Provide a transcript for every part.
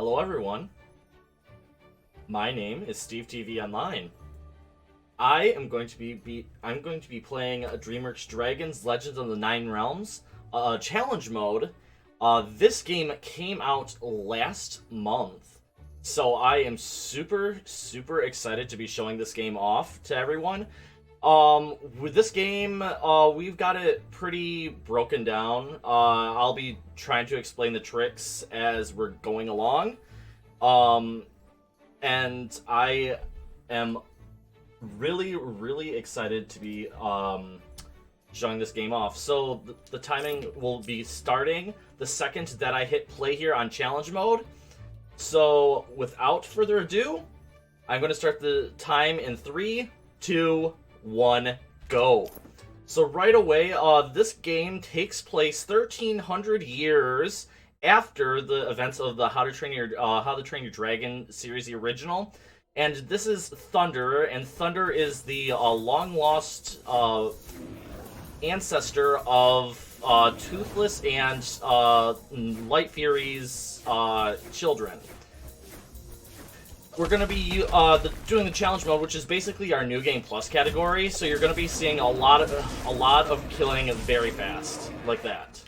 Hello everyone, my name is Stevetvonline. I am going to be playing DreamWorks Dragons Legends of the Nine Realms challenge mode. This game came out last month, so I am super excited to be showing this game off to everyone. With this game, we've got it pretty broken down. I'll be trying to explain the tricks as we're going along. And I am really excited to be, showing this game off. So the timing will be starting the second that I hit play here on challenge mode. So without further ado, I'm going to start the time in 3, 2, 1, go. So right away, this game takes place 1,300 years after the events of the How to Train Your Dragon series, the original. And this is Thunder, and Thunder is the long-lost ancestor of Toothless and Light Fury's children. We're going to be doing the challenge mode, which is basically our New Game Plus category, so you're going to be seeing a lot of killing very fast, like that.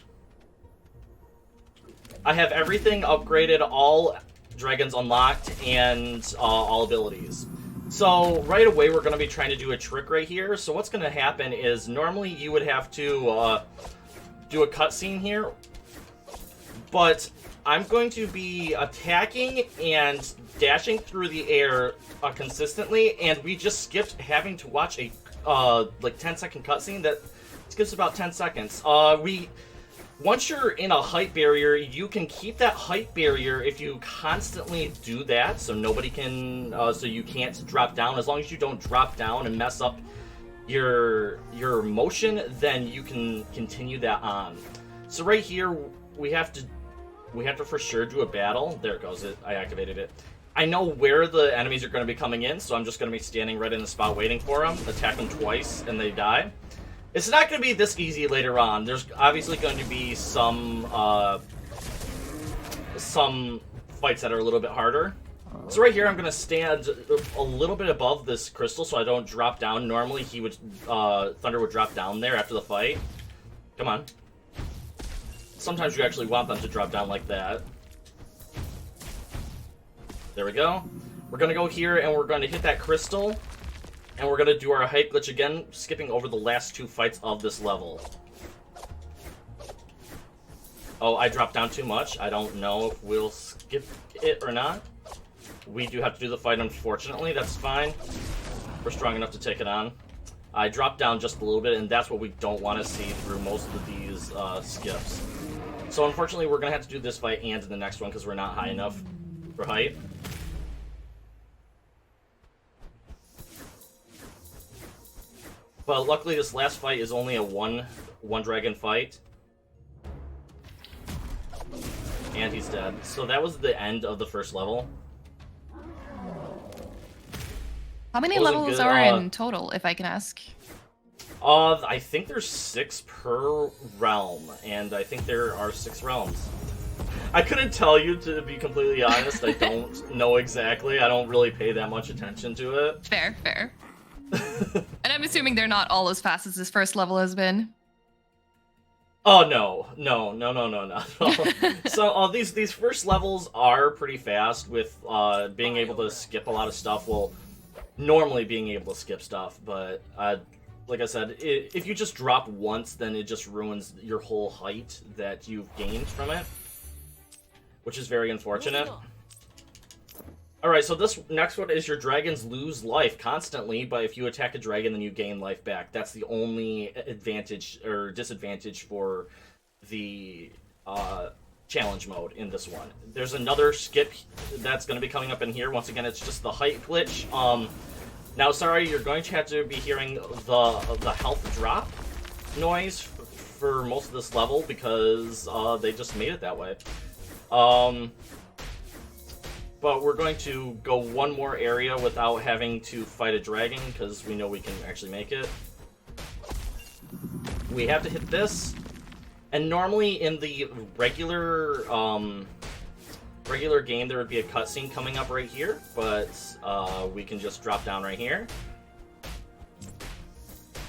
I have everything upgraded, all dragons unlocked, and all abilities. So right away we're going to be trying to do a trick right here. So what's going to happen is normally you would have to do a cutscene here, but I'm going to be attacking and dashing through the air consistently, and we just skipped having to watch a like 10-second cutscene that skips about 10 seconds. Once you're in a height barrier, you can keep that height barrier if you constantly do that, so nobody can, so you can't drop down. As long as you don't drop down and mess up your motion, then you can continue that on. So right here, we have to for sure do a battle. There it goes. I activated it. I know where the enemies are going to be coming in, so I'm just going to be standing right in the spot waiting for them. Attack them twice, and they die. It's not going to be this easy later on. There's obviously going to be some fights that are a little bit harder. So right here, I'm going to stand a little bit above this crystal so I don't drop down. Normally, Thunder would drop down there after the fight. Come on. Sometimes you actually want them to drop down like that. There we go. We're going to go here, and we're going to hit that crystal. And we're going to do our height glitch again, skipping over the last 2 fights of this level. Oh, I dropped down too much. I don't know if we'll skip it or not. We do have to do the fight, unfortunately. That's fine. We're strong enough to take it on. I dropped down just a little bit, and that's what we don't want to see through most of these skips. So unfortunately, we're going to have to do this fight and the next one because we're not high enough for height. But luckily, this last fight is only a one dragon fight. And he's dead. So that was the end of the first level. How many levels are in total, if I can ask? I think there's 6 per realm, and I think there are 6 realms. I couldn't tell you, to be completely honest. I don't know exactly. I don't really pay that much attention to it. Fair. And I'm assuming they're not all as fast as this first level has been. Oh, no. So these first levels are pretty fast with being able to skip a lot of stuff. Well, normally being able to skip stuff, but like I said, if you just drop once, then it just ruins your whole height that you've gained from it, which is very unfortunate. Alright, so this next one is your dragons lose life constantly, but if you attack a dragon, then you gain life back. That's the only advantage or disadvantage for the challenge mode in this one. There's another skip that's going to be coming up in here. Once again, it's just the height glitch. Now, sorry, you're going to have to be hearing the health drop noise for most of this level because they just made it that way. But we're going to go one more area without having to fight a dragon, because we know we can actually make it. We have to hit this, and normally in the regular regular game, there would be a cutscene coming up right here, but we can just drop down right here.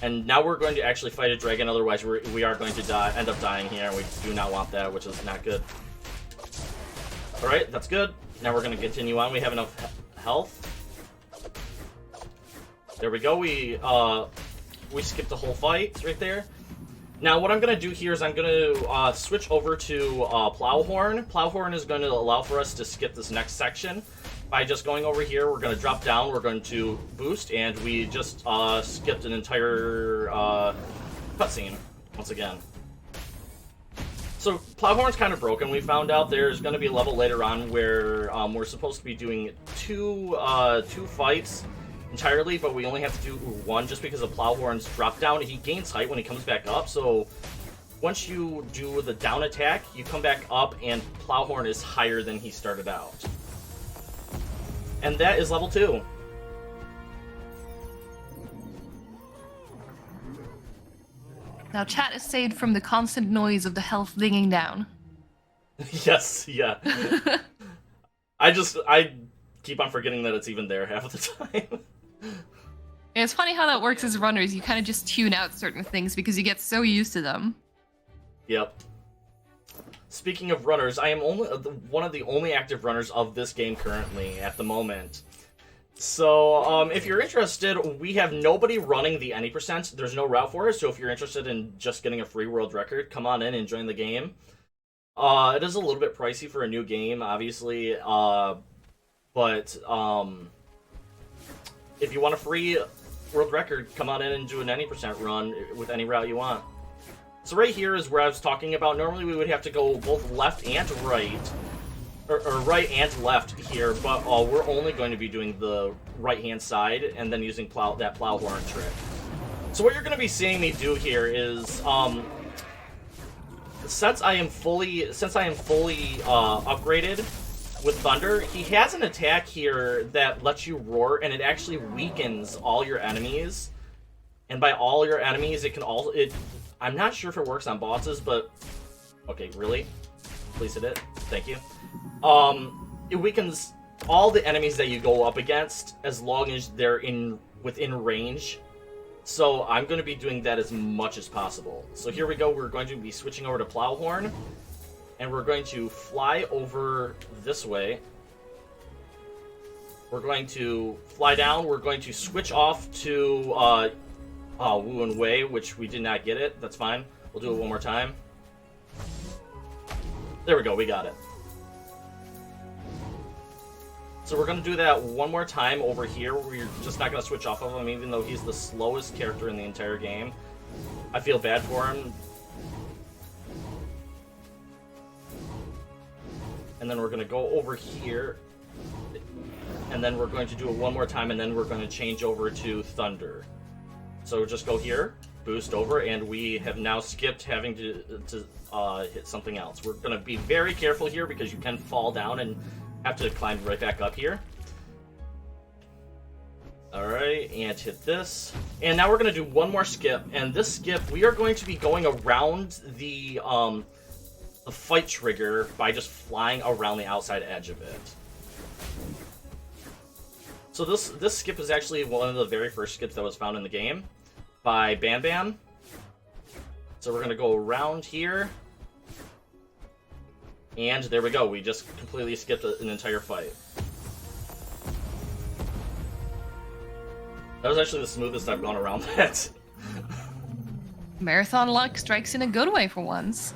And now we're going to actually fight a dragon, otherwise we are going to end up dying here, and we do not want that, which is not good. Alright, that's good. Now we're going to continue on. We have enough health. There we go. We skipped the whole fight right there. Now what I'm going to do here is I'm going to switch over to Plowhorn. Plowhorn is going to allow for us to skip this next section. By just going over here, we're going to drop down, we're going to boost, and we just skipped an entire cutscene once again. So Plowhorn's kind of broken. We found out there's going to be a level later on where we're supposed to be doing two fights entirely, but we only have to do one just because of Plowhorn's drop down. He gains height when he comes back up, so once you do the down attack, you come back up, and Plowhorn is higher than he started out. And that is level 2. Now chat is saved from the constant noise of the health dinging down. Yes, yeah. I keep on forgetting that it's even there half of the time. Yeah, it's funny how that works as runners. You kind of just tune out certain things because you get so used to them. Yep. Speaking of runners, I am one of the only active runners of this game currently at the moment. So, if you're interested, we have nobody running the any percent. There's no route for it, so if you're interested in just getting a free world record, come on in and join the game. It is a little bit pricey for a new game, obviously, but if you want a free world record, come on in and do an any percent run with any route you want. So right here is where I was talking about. Normally we would have to go both left and right, or right and left here, but we're only going to be doing the right-hand side and then using that Plowhorn trick. So what you're going to be seeing me do here is, since I am fully upgraded with Thunder, he has an attack here that lets you roar, and it actually weakens all your enemies. And by all your enemies, it can also... I'm not sure if it works on bosses, but... Okay, really? Please hit it. Thank you. It weakens all the enemies that you go up against as long as they're within range. So I'm going to be doing that as much as possible. So here we go. We're going to be switching over to Plowhorn. And we're going to fly over this way. We're going to fly down. We're going to switch off to... Wu and Wei, which we did not get it. That's fine. We'll do it one more time. There we go. We got it. So we're going to do that one more time over here. We're just not going to switch off of him, even though he's the slowest character in the entire game. I feel bad for him. And then we're going to go over here. And then we're going to do it one more time, and then we're going to change over to Thunder. So just go here, boost over, and we have now skipped having to hit something else. We're going to be very careful here because you can fall down and have to climb right back up here. Alright, and hit this. And now we're going to do one more skip, and this skip, we are going to be going around the fight trigger by just flying around the outside edge of it. So this skip is actually one of the very first skips that was found in the game by Bam Bam. So we're going to go around here. And there we go. We just completely skipped an entire fight. That was actually the smoothest I've gone around that. Marathon luck strikes in a good way for once.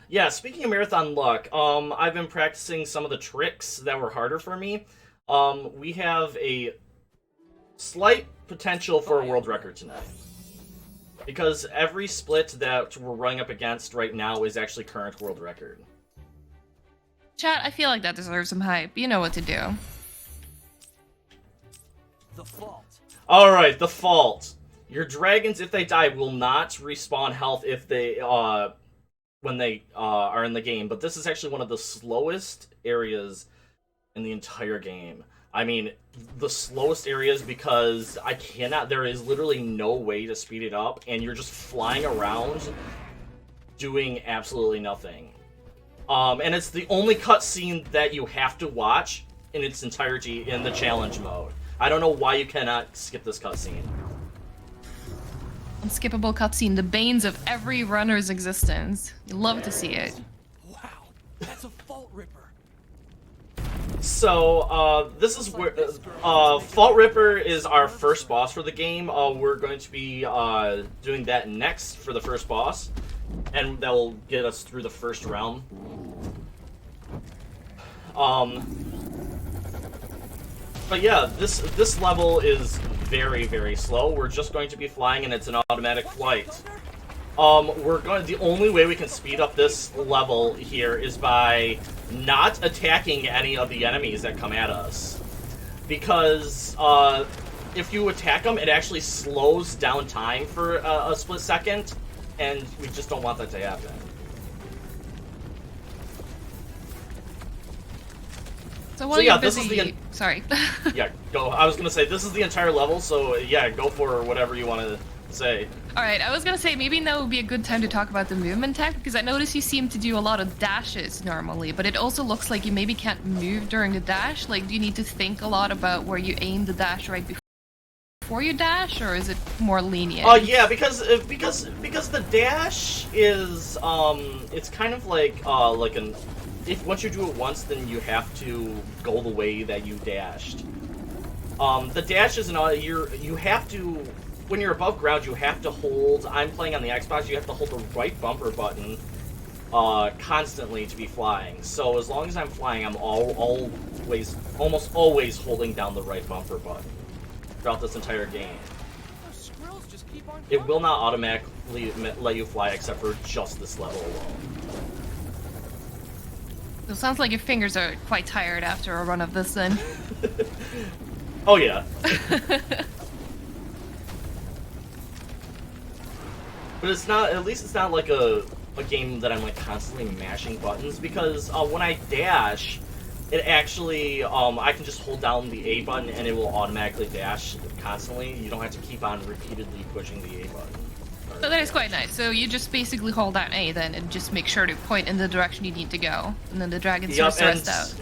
Yeah, speaking of marathon luck, I've been practicing some of the tricks that were harder for me. We have a slight potential for a world record tonight. Because every split that we're running up against right now is actually current world record. Chat, I feel like that deserves some hype. You know what to do. The fault. Alright, the fault. Your dragons, if they die, will not respawn health if they, when they are in the game. But this is actually one of the slowest areas in the entire game. I mean, the slowest areas because there is literally no way to speed it up, and you're just flying around doing absolutely nothing. And it's the only cutscene that you have to watch in its entirety in the challenge mode. I don't know why you cannot skip this cutscene. Unskippable cutscene, the banes of every runner's existence. You love to see it. Wow, that's a Fault Ripper. So, this is where Fault Ripper is our first boss for the game. We're going to be doing that next for the first boss, and that will get us through the first realm. But yeah, this level is very, very slow. We're just going to be flying, and it's an automatic flight. The only way we can speed up this level here is by not attacking any of the enemies that come at us. Because, if you attack them, it actually slows down time for a split second, and we just don't want that to happen. So while you're busy... this is the... Sorry. Yeah, go. I was gonna say, this is the entire level, so yeah, go for whatever you want to say. Alright, I was gonna say, maybe now would be a good time to talk about the movement tech, because I notice you seem to do a lot of dashes normally, but it also looks like you maybe can't move during the dash. Like, do you need to think a lot about where you aim the dash right before you dash, or is it more lenient? Oh yeah, because the dash is it's kind of like an... once you do it once, then you have to go the way that you dashed. The dash is you have to, when you're above ground, you have to hold, I'm playing on the Xbox, you have to hold the right bumper button constantly to be flying. So as long as I'm flying, I'm almost always holding down the right bumper button throughout this entire game. Those squirrels just keep on It will not automatically let you fly except for just this level alone. So it sounds like your fingers are quite tired after a run of this then. Oh yeah. But it's not, at least it's not like a game that I'm like constantly mashing buttons, because when I dash, it actually, I can just hold down the A button and it will automatically dash constantly. You don't have to keep on repeatedly pushing the A button. So that is quite nice. So you just basically hold down A then and just make sure to point in the direction you need to go. And then the dragon starts to rest out.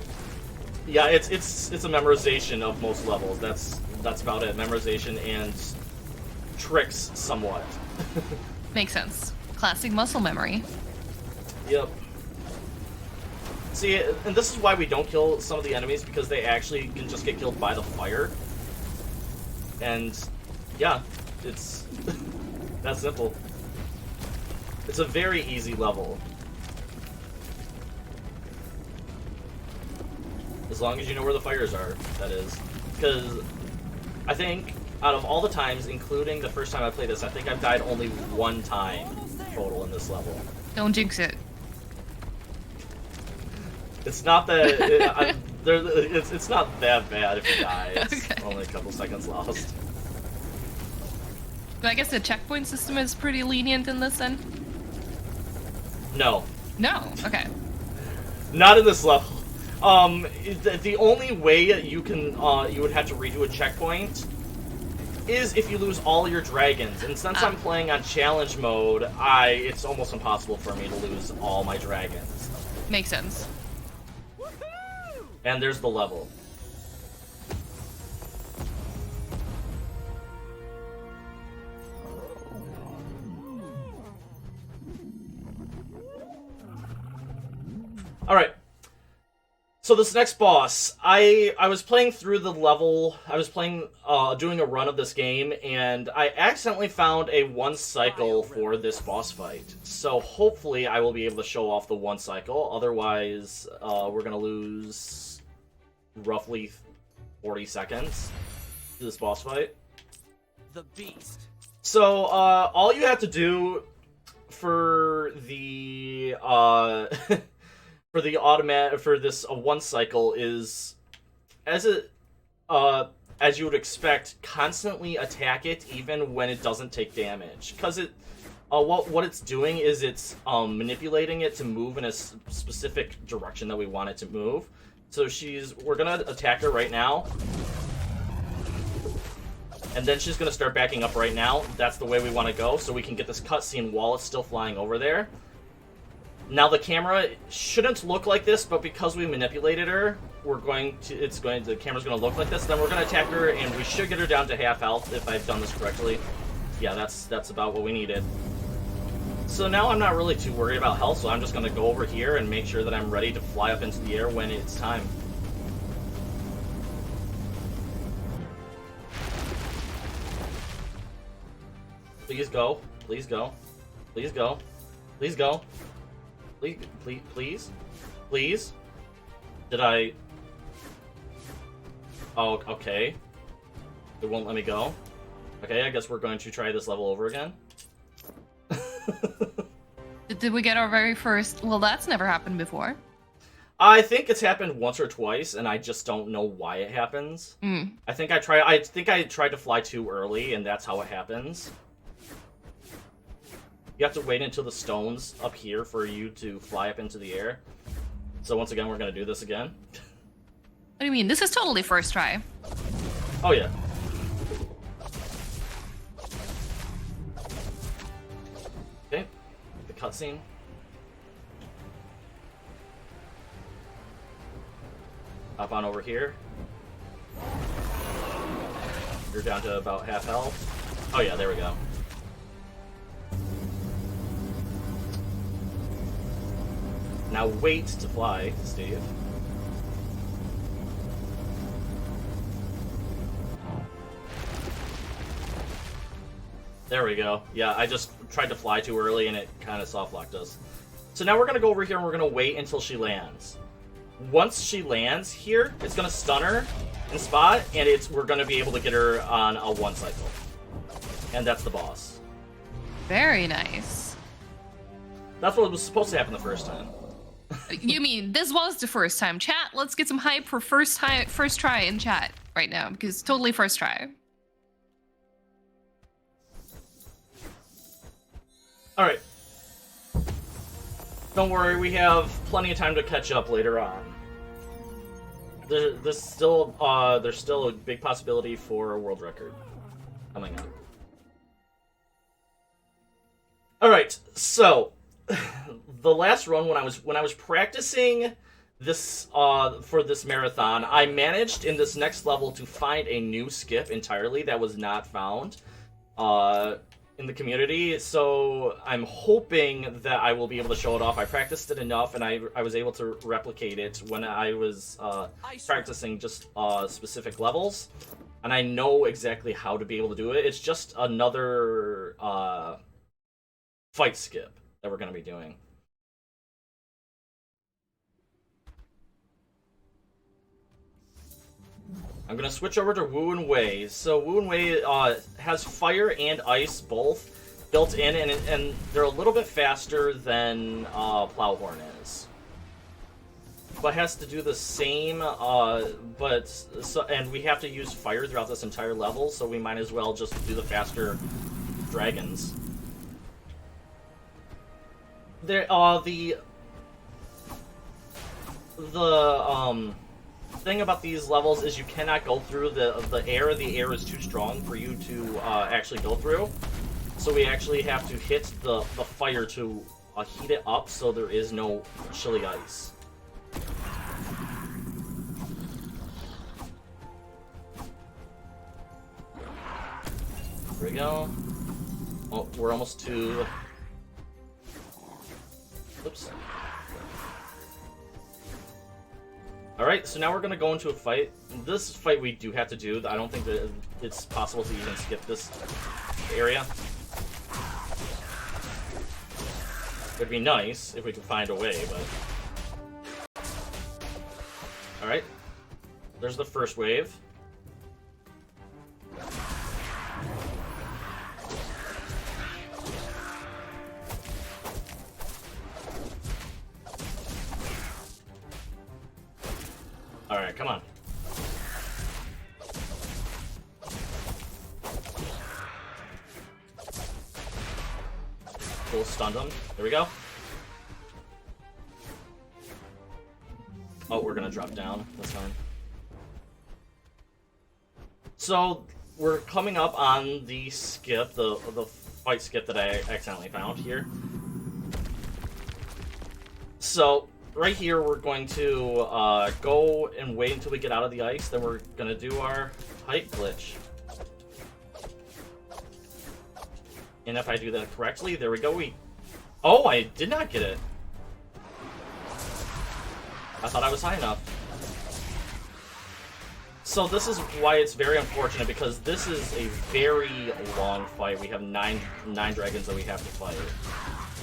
Yeah, it's a memorization of most levels. That's about it. Memorization and tricks somewhat. Makes sense. Classic muscle memory. Yep. See, and this is why we don't kill some of the enemies, because they actually can just get killed by the fire. And yeah, it's that simple. It's a very easy level. As long as you know where the fires are, that is. Because I think out of all the times, including the first time I played this, I think I've died only one time total in this level. Don't jinx it. It's not that it's not that bad if you die. It's Okay. only a couple seconds lost. But I guess the checkpoint system is pretty lenient in this then? No, No. Okay. not in this level. The only way you can you would have to redo a checkpoint is if you lose all your dragons. And since I'm playing on challenge mode, it's almost impossible for me to lose all my dragons. Makes sense. And there's the level. Alright. So this next boss, I was playing through the level, I was playing, doing a run of this game, and I accidentally found a one cycle for this boss fight. So hopefully I will be able to show off the one cycle, otherwise we're gonna lose roughly 40 seconds to this boss fight. The beast. So, all you have to do for the, for this one cycle is, as you would expect, constantly attack it even when it doesn't take damage. Because what it's doing is it's manipulating it to move in a specific direction that we want it to move. So we're gonna attack her right now. And then she's gonna start backing up right now. That's the way we want to go, so we can get this cutscene while it's still flying over there. Now the camera shouldn't look like this, but because we manipulated her, the camera's gonna look like this. Then we're gonna attack her, and we should get her down to half health if I've done this correctly. Yeah, that's about what we needed. So now I'm not really too worried about health, so I'm just gonna go over here and make sure that I'm ready to fly up into the air when it's time. Please go. Please go. Please go. Please go. Please, please, please. Please. Did I... Oh, okay. It won't let me go. Okay, I guess we're going to try this level over again. Did we get our very first... Well, that's never happened before. I think it's happened once or twice, and I just don't know why it happens. I think I tried to fly too early, and that's how it happens. You have to wait until the stone's up here for you to fly up into the air. So once again, we're going to do this again. What do you mean? This is totally first try. Oh, yeah. Okay. The cutscene. Hop on over here. You're down to about half health. Oh, yeah, there we go. Now wait to fly, Steve. There we go. Yeah, I just tried to fly too early and it kind of soft-locked us. So now we're going to go over here and we're going to wait until she lands. Once she lands here, it's going to stun her in spot, and we're going to be able to get her on a 1 cycle. And that's the boss. Very nice. That's what was supposed to happen the first time. You mean this was the first time? Chat, let's get some hype for first try in chat right now, because totally first try. All right. Don't worry, we have plenty of time to catch up later on. There's still a big possibility for a world record coming up. All right, so the last run when I was practicing this for this marathon, I managed in this next level to find a new skip entirely that was not found in the community. So I'm hoping that I will be able to show it off. I practiced it enough, and I was able to replicate it when I was practicing just specific levels, and I know exactly how to be able to do it. It's just another fight skip that we're going to be doing. I'm going to switch over to Wu and Wei. So Wu and Wei has fire and ice both built in, and they're a little bit faster than Plowhorn is. But has to do the same, and we have to use fire throughout this entire level, so we might as well just do the faster dragons. There, the thing about these levels is you cannot go through the air. The air is too strong for you to actually go through. So we actually have to hit the fire to heat it up so there is no chilly ice. There we go. Oh, we're almost to... Oops. Alright, so now we're going to go into a fight. This fight we do have to do. I don't think that it's possible to even skip this area. It'd be nice if we could find a way, but... Alright. There's the first wave. Alright, come on. Cool, stunned him. There we go. Oh, we're gonna drop down. That's fine. So, we're coming up on the skip, the fight skip that I accidentally found here. So right here, we're going to go and wait until we get out of the ice. Then we're gonna do our height glitch. And if I do that correctly, there we go. Oh, I did not get it. I thought I was high enough. So this is why it's very unfortunate, because this is a very long fight. We have nine dragons that we have to fight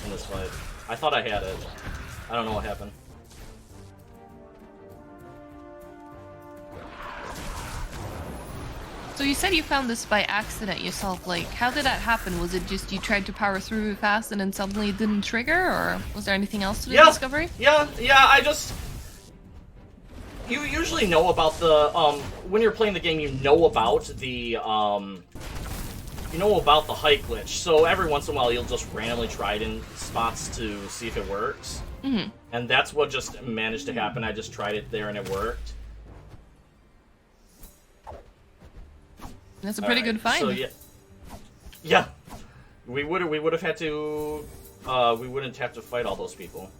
in this fight. I thought I had it. I don't know what happened. So you said you found this by accident yourself. Like, how did that happen? Was it just you tried to power through fast and then suddenly it didn't trigger, or was there anything else to the discovery? Yeah, I just... You usually know about the, when you're playing the game, you know about the height glitch. So every once in a while, you'll just randomly try it in spots to see if it works. Mm-hmm. And that's what just managed to happen. I just tried it there and it worked. That's a pretty good find. So yeah, we would have had to, we wouldn't have to fight all those people.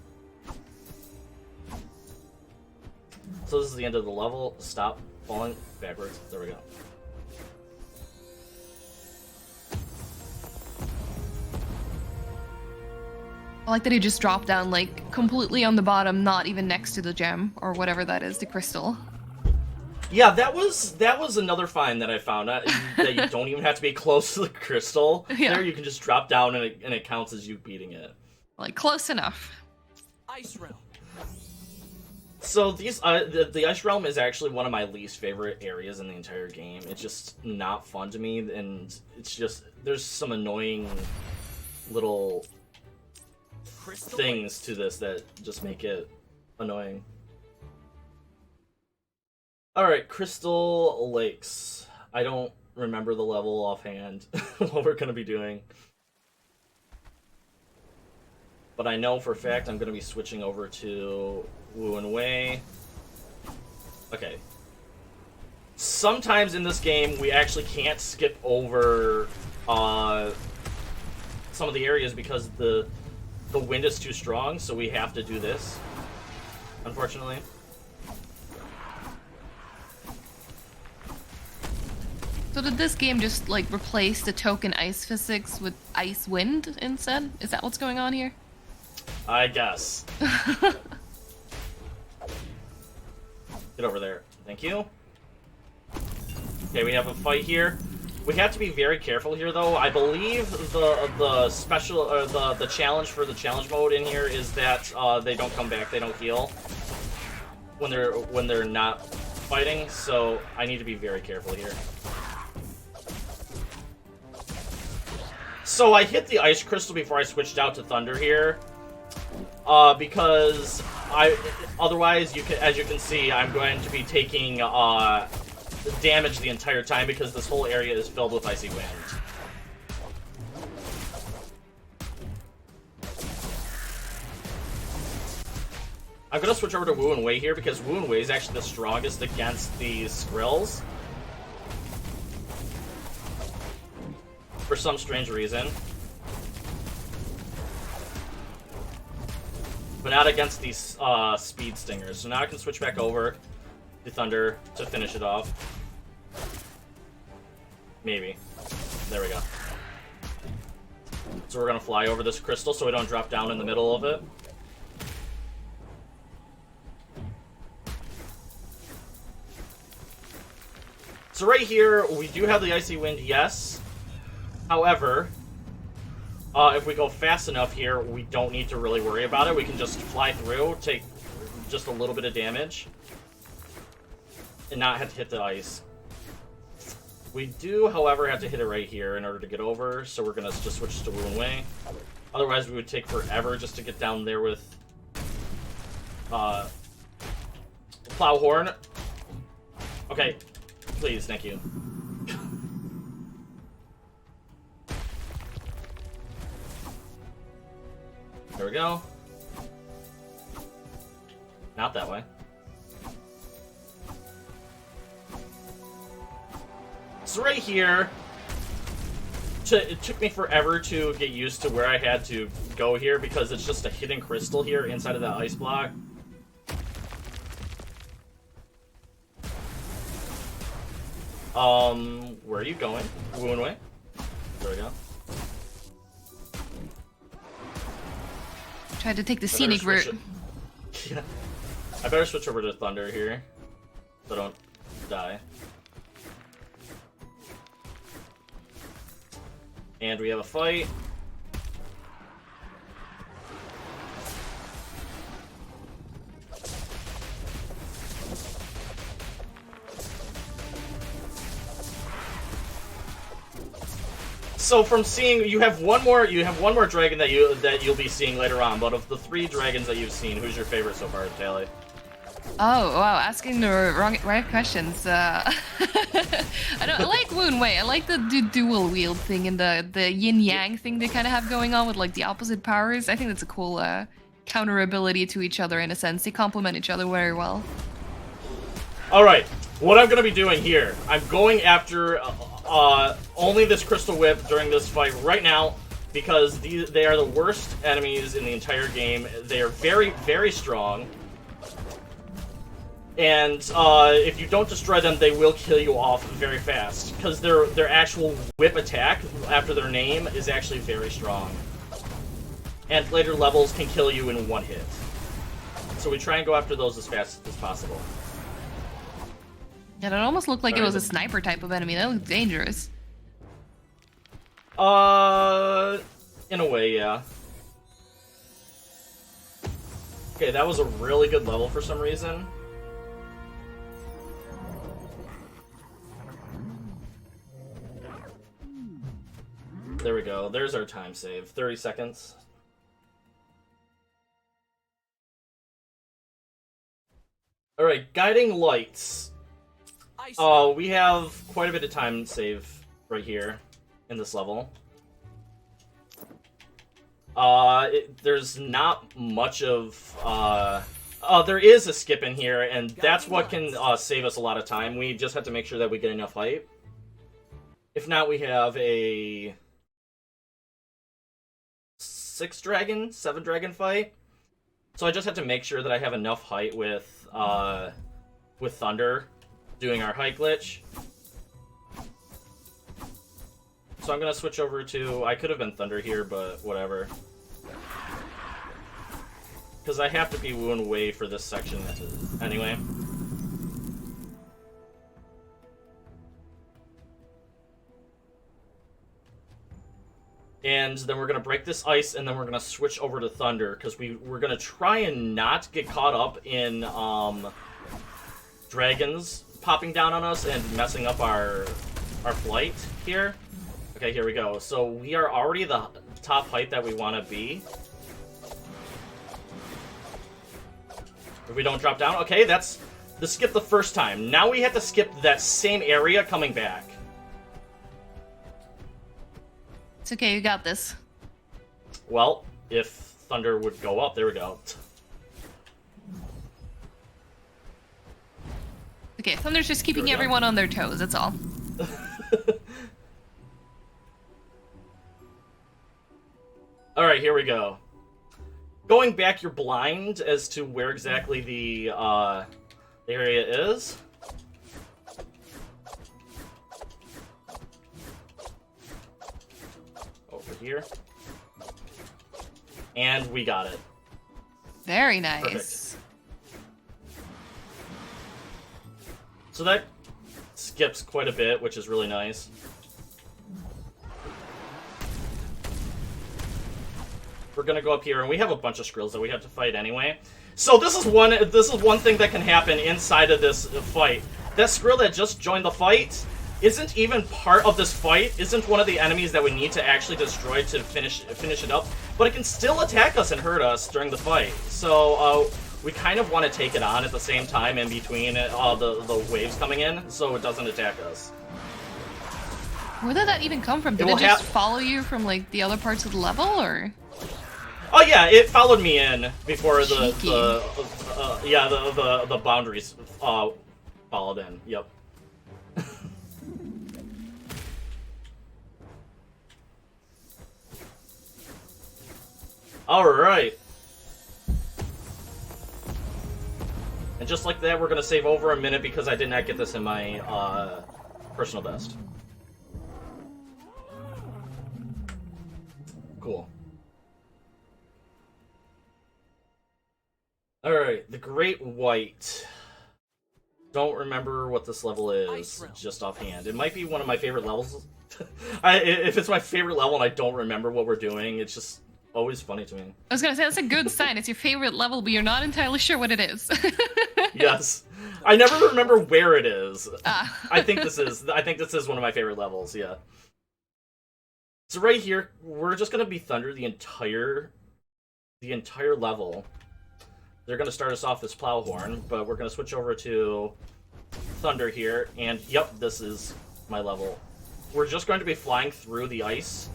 So this is the end of the level. Stop falling backwards. There we go. I like that he just dropped down, like, completely on the bottom, not even next to the gem, or whatever that is, the crystal. Yeah, that was another find that I found. That you don't even have to be close to the crystal. Yeah. There you can just drop down and it counts as you beating it. Like, close enough. Ice realm. So these the Ice Realm is actually one of my least favorite areas in the entire game. It's just not fun to me, and it's just there's some annoying little Crystal things to this that just make it annoying. Alright, Crystal Lakes. I don't remember the level offhand, what we're going to be doing. But I know for a fact I'm going to be switching over to Wu and Wei. Okay. Sometimes in this game, we actually can't skip over some of the areas because the wind is too strong, so we have to do this, unfortunately. So did this game just, like, replace the token ice physics with ice wind instead? Is that what's going on here? I guess. Get over there. Thank you. Okay, we have a fight here. We have to be very careful here, though. I believe the special or the challenge for the challenge mode in here is that they don't come back, they don't heal when they're not fighting. So I need to be very careful here. So I hit the ice crystal before I switched out to thunder here, because otherwise as you can see, I'm going to be taking damage the entire time because this whole area is filled with icy wind. I'm gonna switch over to Wu and Wei here because Wu and Wei is actually the strongest against these skrills. For some strange reason. But not against these speed stingers. So now I can switch back over to Thunder to finish it off. Maybe. There we go. So we're gonna fly over this crystal so we don't drop down in the middle of it. So right here, we do have the icy wind, yes. However, if we go fast enough here, we don't need to really worry about it. We can just fly through, take just a little bit of damage, and not have to hit the ice. We do, however, have to hit it right here in order to get over, so we're going to just switch to Wu and Wei. Otherwise, we would take forever just to get down there with Plowhorn. Okay, please, thank you. There we go. Not that way. So right here, it took me forever to get used to where I had to go here because it's just a hidden crystal here inside of that ice block. Where are you going? Woon way? There we go. Tried to take the scenic route. Yeah. I better switch over to Thunder here, so I don't die. And we have a fight. So from seeing, you have one more dragon that you'll be seeing later on. But of the 3 dragons that you've seen, who's your favorite so far, Tally? Oh wow, asking the right questions. I like Woon Wei. I like the dual wield thing and the yin yang thing they kind of have going on with like the opposite powers. I think that's a cool counter ability to each other in a sense. They complement each other very well. All right, what I'm gonna be doing here, I'm going after only this Crystal Whip during this fight right now because they are the worst enemies in the entire game. They are very, very strong. And if you don't destroy them, they will kill you off very fast. Because their actual whip attack, after their name, is actually very strong. And later levels can kill you in 1 hit. So we try and go after those as fast as possible. Yeah, it almost looked like it was a sniper type of enemy. That looked dangerous. In a way, yeah. Okay, that was a really good level for some reason. There we go. There's our time save. 30 seconds. Alright, guiding lights. We have quite a bit of time save right here in this level. There's not much of... there is a skip in here, and that's what can save us a lot of time. We just have to make sure that we get enough height. If not, we have a... 7 dragon fight. So I just have to make sure that I have enough height with Thunder doing our height glitch. So I'm gonna switch over to, I could have been Thunder here, but whatever. Because I have to be Woon Wei for this section anyway. And then we're going to break this ice, and then we're going to switch over to Thunder, because we're going to try and not get caught up in dragons popping down on us and messing up our flight here. Okay, here we go. So we are already the top height that we want to be. If we don't drop down, okay, that's the skip the first time. Now we have to skip that same area coming back. It's okay, you got this. Well, if Thunder would go up, there we go. Okay, Thunder's just keeping everyone on their toes, that's all. Alright, here we go. Going back, you're blind as to where exactly the area is. Over here. And we got it. Very nice. Perfect. So that skips quite a bit, which is really nice. We're gonna go up here, and we have a bunch of Skrills that we have to fight anyway. So this is one thing that can happen inside of this fight. That Skrill that just joined the fight isn't even part of this fight, isn't one of the enemies that we need to actually destroy to finish it up, but it can still attack us and hurt us during the fight. So we kind of want to take it on at the same time in between the waves coming in, so it doesn't attack us. Where did that even come from? Did it just follow you from like the other parts of the level, or? Oh yeah, it followed me in before the boundaries followed in. Yep. Alright. And just like that, we're gonna save over a minute because I did not get this in my personal best. Cool. Alright, the Great White. Don't remember what this level is just offhand. It might be one of my favorite levels. If it's my favorite level and I don't remember what we're doing, it's just always funny to me. I was gonna say, that's a good sign. It's your favorite level, but you're not entirely sure what it is. Yes. I never remember where it is. I think this is one of my favorite levels, yeah. So right here, we're just gonna be Thunder the entire level. They're gonna start us off as Plowhorn, but we're gonna switch over to Thunder here, and yep, this is my level. We're just going to be flying through the ice.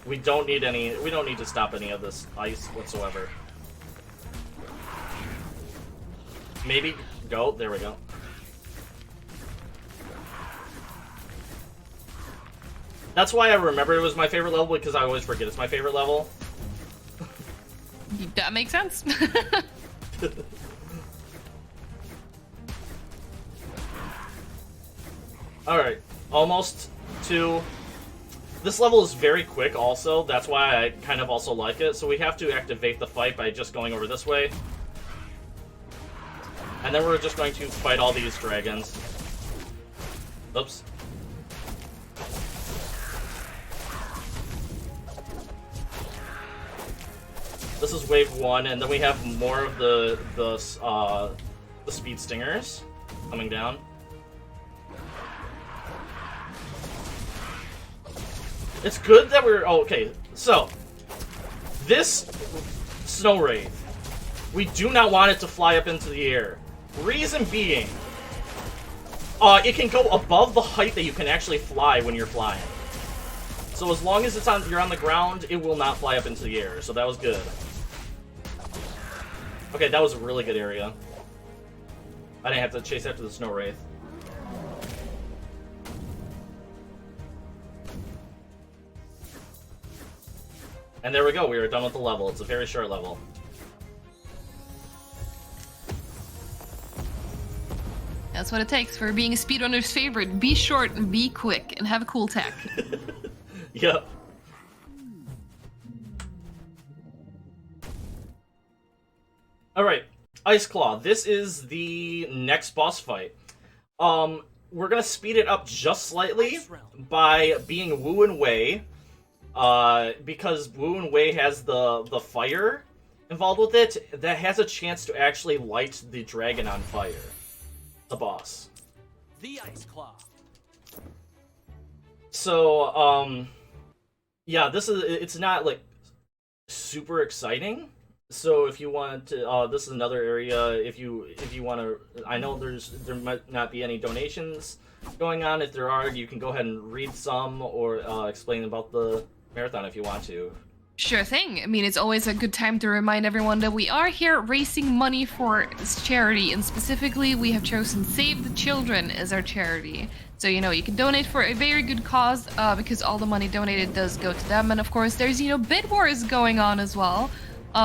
We don't need to stop any of this ice whatsoever. Maybe go, there we go. That's why I remember it was my favorite level, because I always forget it's my favorite level. That makes sense. Alright, almost to... This level is very quick also, that's why I kind of also like it. So we have to activate the fight by just going over this way. And then we're just going to fight all these dragons. Oops. This is wave 1, and then we have more of the speed stingers coming down. It's good that we're... Oh, okay, so this snow wraith, we do not want it to fly up into the air. Reason being, it can go above the height that you can actually fly when you're flying. So as long as you're on the ground, it will not fly up into the air. So that was good. Okay, that was a really good area. I didn't have to chase after the snow wraith. And there we go, we are done with the level. It's a very short level. That's what it takes for being a speedrunner's favorite. Be short and be quick and have a cool tech. Yep. Alright, Ice Claw. This is the next boss fight. We're gonna speed it up just slightly by being Wu and Wei. Because Wu and Wei has the fire involved with it, that has a chance to actually light the dragon on fire. The boss. The Ice Claw. So, yeah, it's not, like, super exciting. So if you want to, this is another area, if you want to, I know there might not be any donations going on. If there are, you can go ahead and read some or explain about the marathon if you want to. Sure thing. I mean, it's always a good time to remind everyone that we are here raising money for this charity, and specifically we have chosen Save the Children as our charity. So, you know, you can donate for a very good cause, because all the money donated does go to them. And of course, there's, you know, bid wars going on as well.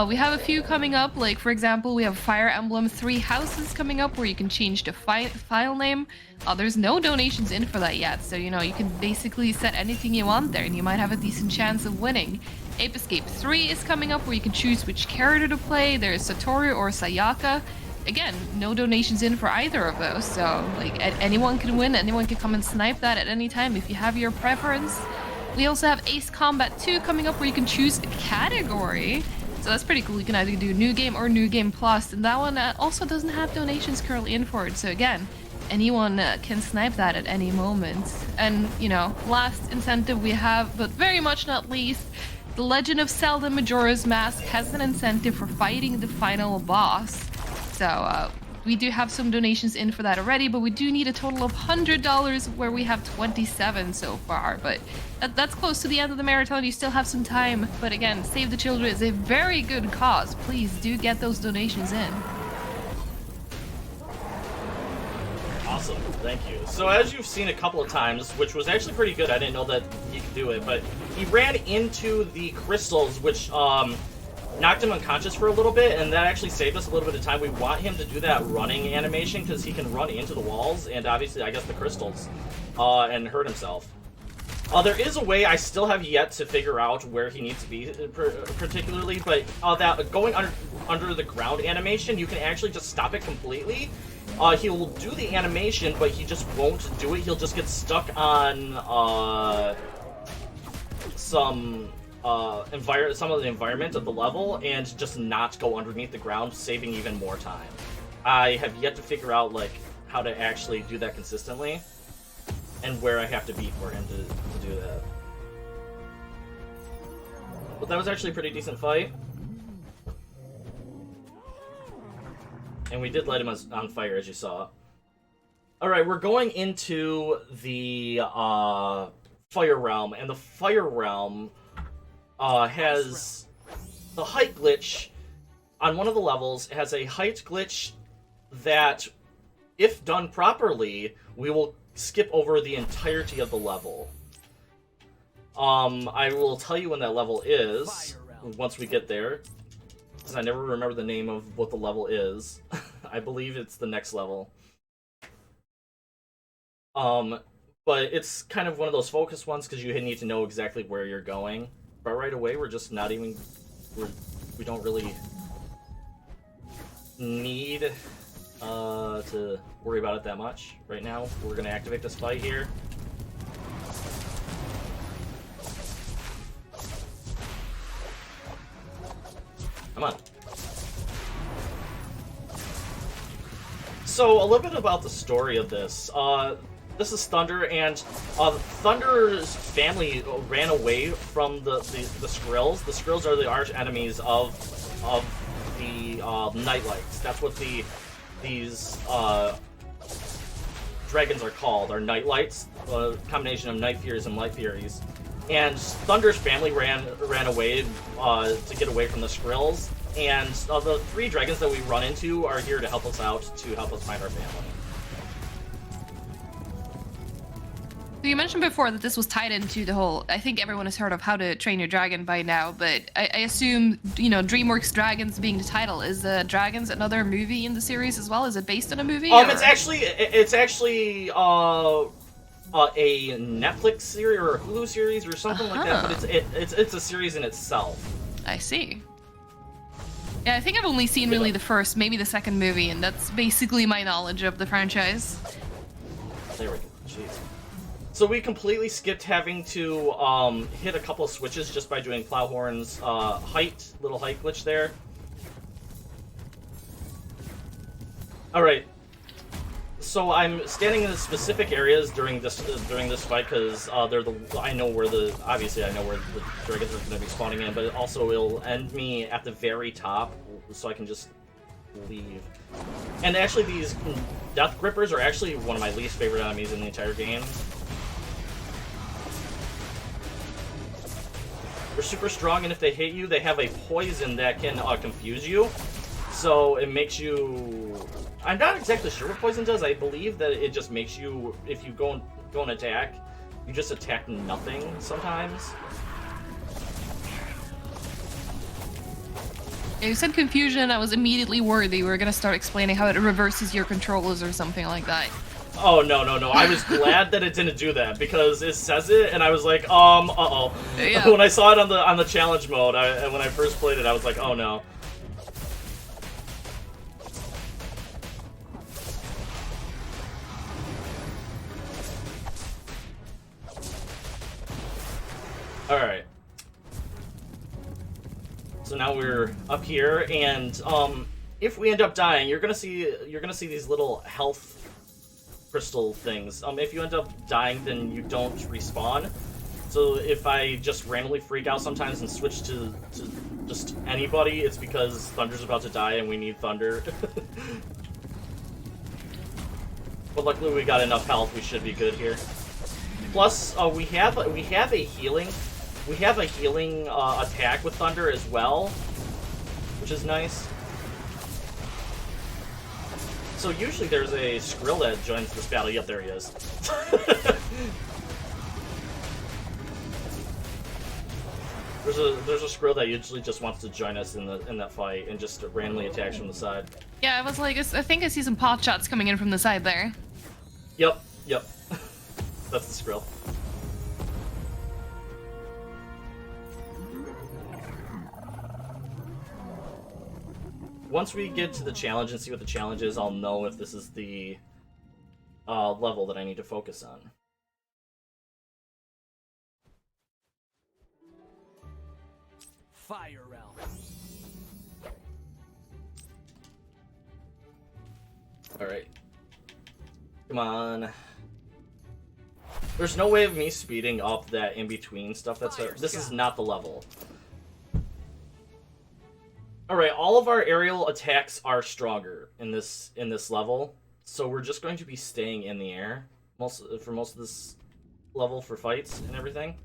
We have a few coming up, like, for example, we have Fire Emblem 3 Houses coming up where you can change the file name. There's no donations in for that yet, so, you know, you can basically set anything you want there and you might have a decent chance of winning. Ape Escape 3 is coming up where you can choose which character to play. There's Satoru or Sayaka. Again, no donations in for either of those, so, like, anyone can win, anyone can come and snipe that at any time if you have your preference. We also have Ace Combat 2 coming up where you can choose a category. So that's pretty cool. You can either do New Game or New Game Plus, and that one also doesn't have donations currently in for it. So again, anyone can snipe that at any moment. And, you know, last incentive we have, but very much not least, The Legend of Zelda Majora's Mask has an incentive for fighting the final boss. So we do have some donations in for that already, but we do need a total of $100 where we have 27 so far. But that's close to the end of the marathon. You still have some time. But again, Save the Children is a very good cause. Please do get those donations in. Awesome, thank you. So as you've seen a couple of times, which was actually pretty good, I didn't know that he could do it, but he ran into the crystals, which knocked him unconscious for a little bit, and that actually saved us a little bit of time. We want him to do that running animation because he can run into the walls and obviously, I guess, the crystals, and hurt himself. There is a way I still have yet to figure out where he needs to be particularly, but that going under the ground animation, you can actually just stop it completely. He'll do the animation, but he just won't do it. He'll just get stuck on some of the environment of the level and just not go underneath the ground, saving even more time. I have yet to figure out like how to actually do that consistently and where I have to be for him to do that. But that was actually a pretty decent fight. And we did light him on fire, as you saw. Alright, we're going into the Fire Realm, and the Fire Realm has the height glitch on one of the levels. It has a height glitch that, if done properly, we will skip over the entirety of the level. I will tell you when that level is once we get there, because I never remember the name of what the level is. I believe it's the next level. But it's kind of one of those focus ones because you need to know exactly where you're going. But right away, we're just not even... We don't really need to worry about it that much right now. We're going to activate this fight here. Come on. So, a little bit about the story of this. This is Thunder, and Thunder's family ran away from the Skrills. The Skrills are the arch enemies of the Nightlights. That's what these dragons are called, are Nightlights, a combination of Night Furies and Light Furies. And Thunder's family ran away to get away from the Skrills, and the three dragons that we run into are here to help us out, to help us find our family. So you mentioned before that this was tied into the whole, I think everyone has heard of How to Train Your Dragon by now, but I assume, you know, DreamWorks Dragons being the title. Is Dragons another movie in the series as well? Is it based on a movie? It's actually a Netflix series or a Hulu series or something like that, but it's a series in itself. I see. Yeah, I think I've only seen really the first, maybe the second movie, and that's basically my knowledge of the franchise. There we go. Jeez. So we completely skipped having to hit a couple of switches just by doing Plowhorn's little height glitch there. Alright. So I'm standing in specific areas during this fight because I know where the dragons are going to be spawning in, but also it'll end me at the very top, so I can just leave. And actually, these Death Grippers are actually one of my least favorite enemies in the entire game. They're super strong, and if they hit you, they have a poison that can confuse you. So it makes you... I'm not exactly sure what poison does. I believe that it just makes you, if you go and attack, you just attack nothing sometimes. Yeah, you said confusion. I was immediately worried that you were going to start explaining how it reverses your controllers or something like that. Oh, no. I was glad that it didn't do that, because it says it, and I was like, uh-oh. Yeah. When I saw it on the challenge mode, when I first played it, I was like, oh, no. Alright. So now we're up here, and if we end up dying, you're gonna see these little health crystal things. If you end up dying, then you don't respawn. So if I just randomly freak out sometimes and switch to just anybody, it's because Thunder's about to die and we need Thunder. But luckily we got enough health, we should be good here. Plus, we have a healing attack with Thunder as well, which is nice. So usually there's a Skrill that joins this battle. Yep, there he is. There's a Skrill that usually just wants to join us in that fight and just randomly attacks from the side. Yeah, I was like, I think I see some pot shots coming in from the side there. Yep. That's the Skrill. Once we get to the challenge and see what the challenge is, I'll know if this is the level that I need to focus on. Fire realm. Alright. Come on. There's no way of me speeding up that in-between stuff. This is not the level. Alright, all of our aerial attacks are stronger in this level, so we're just going to be staying in the air for most of this level for fights and everything.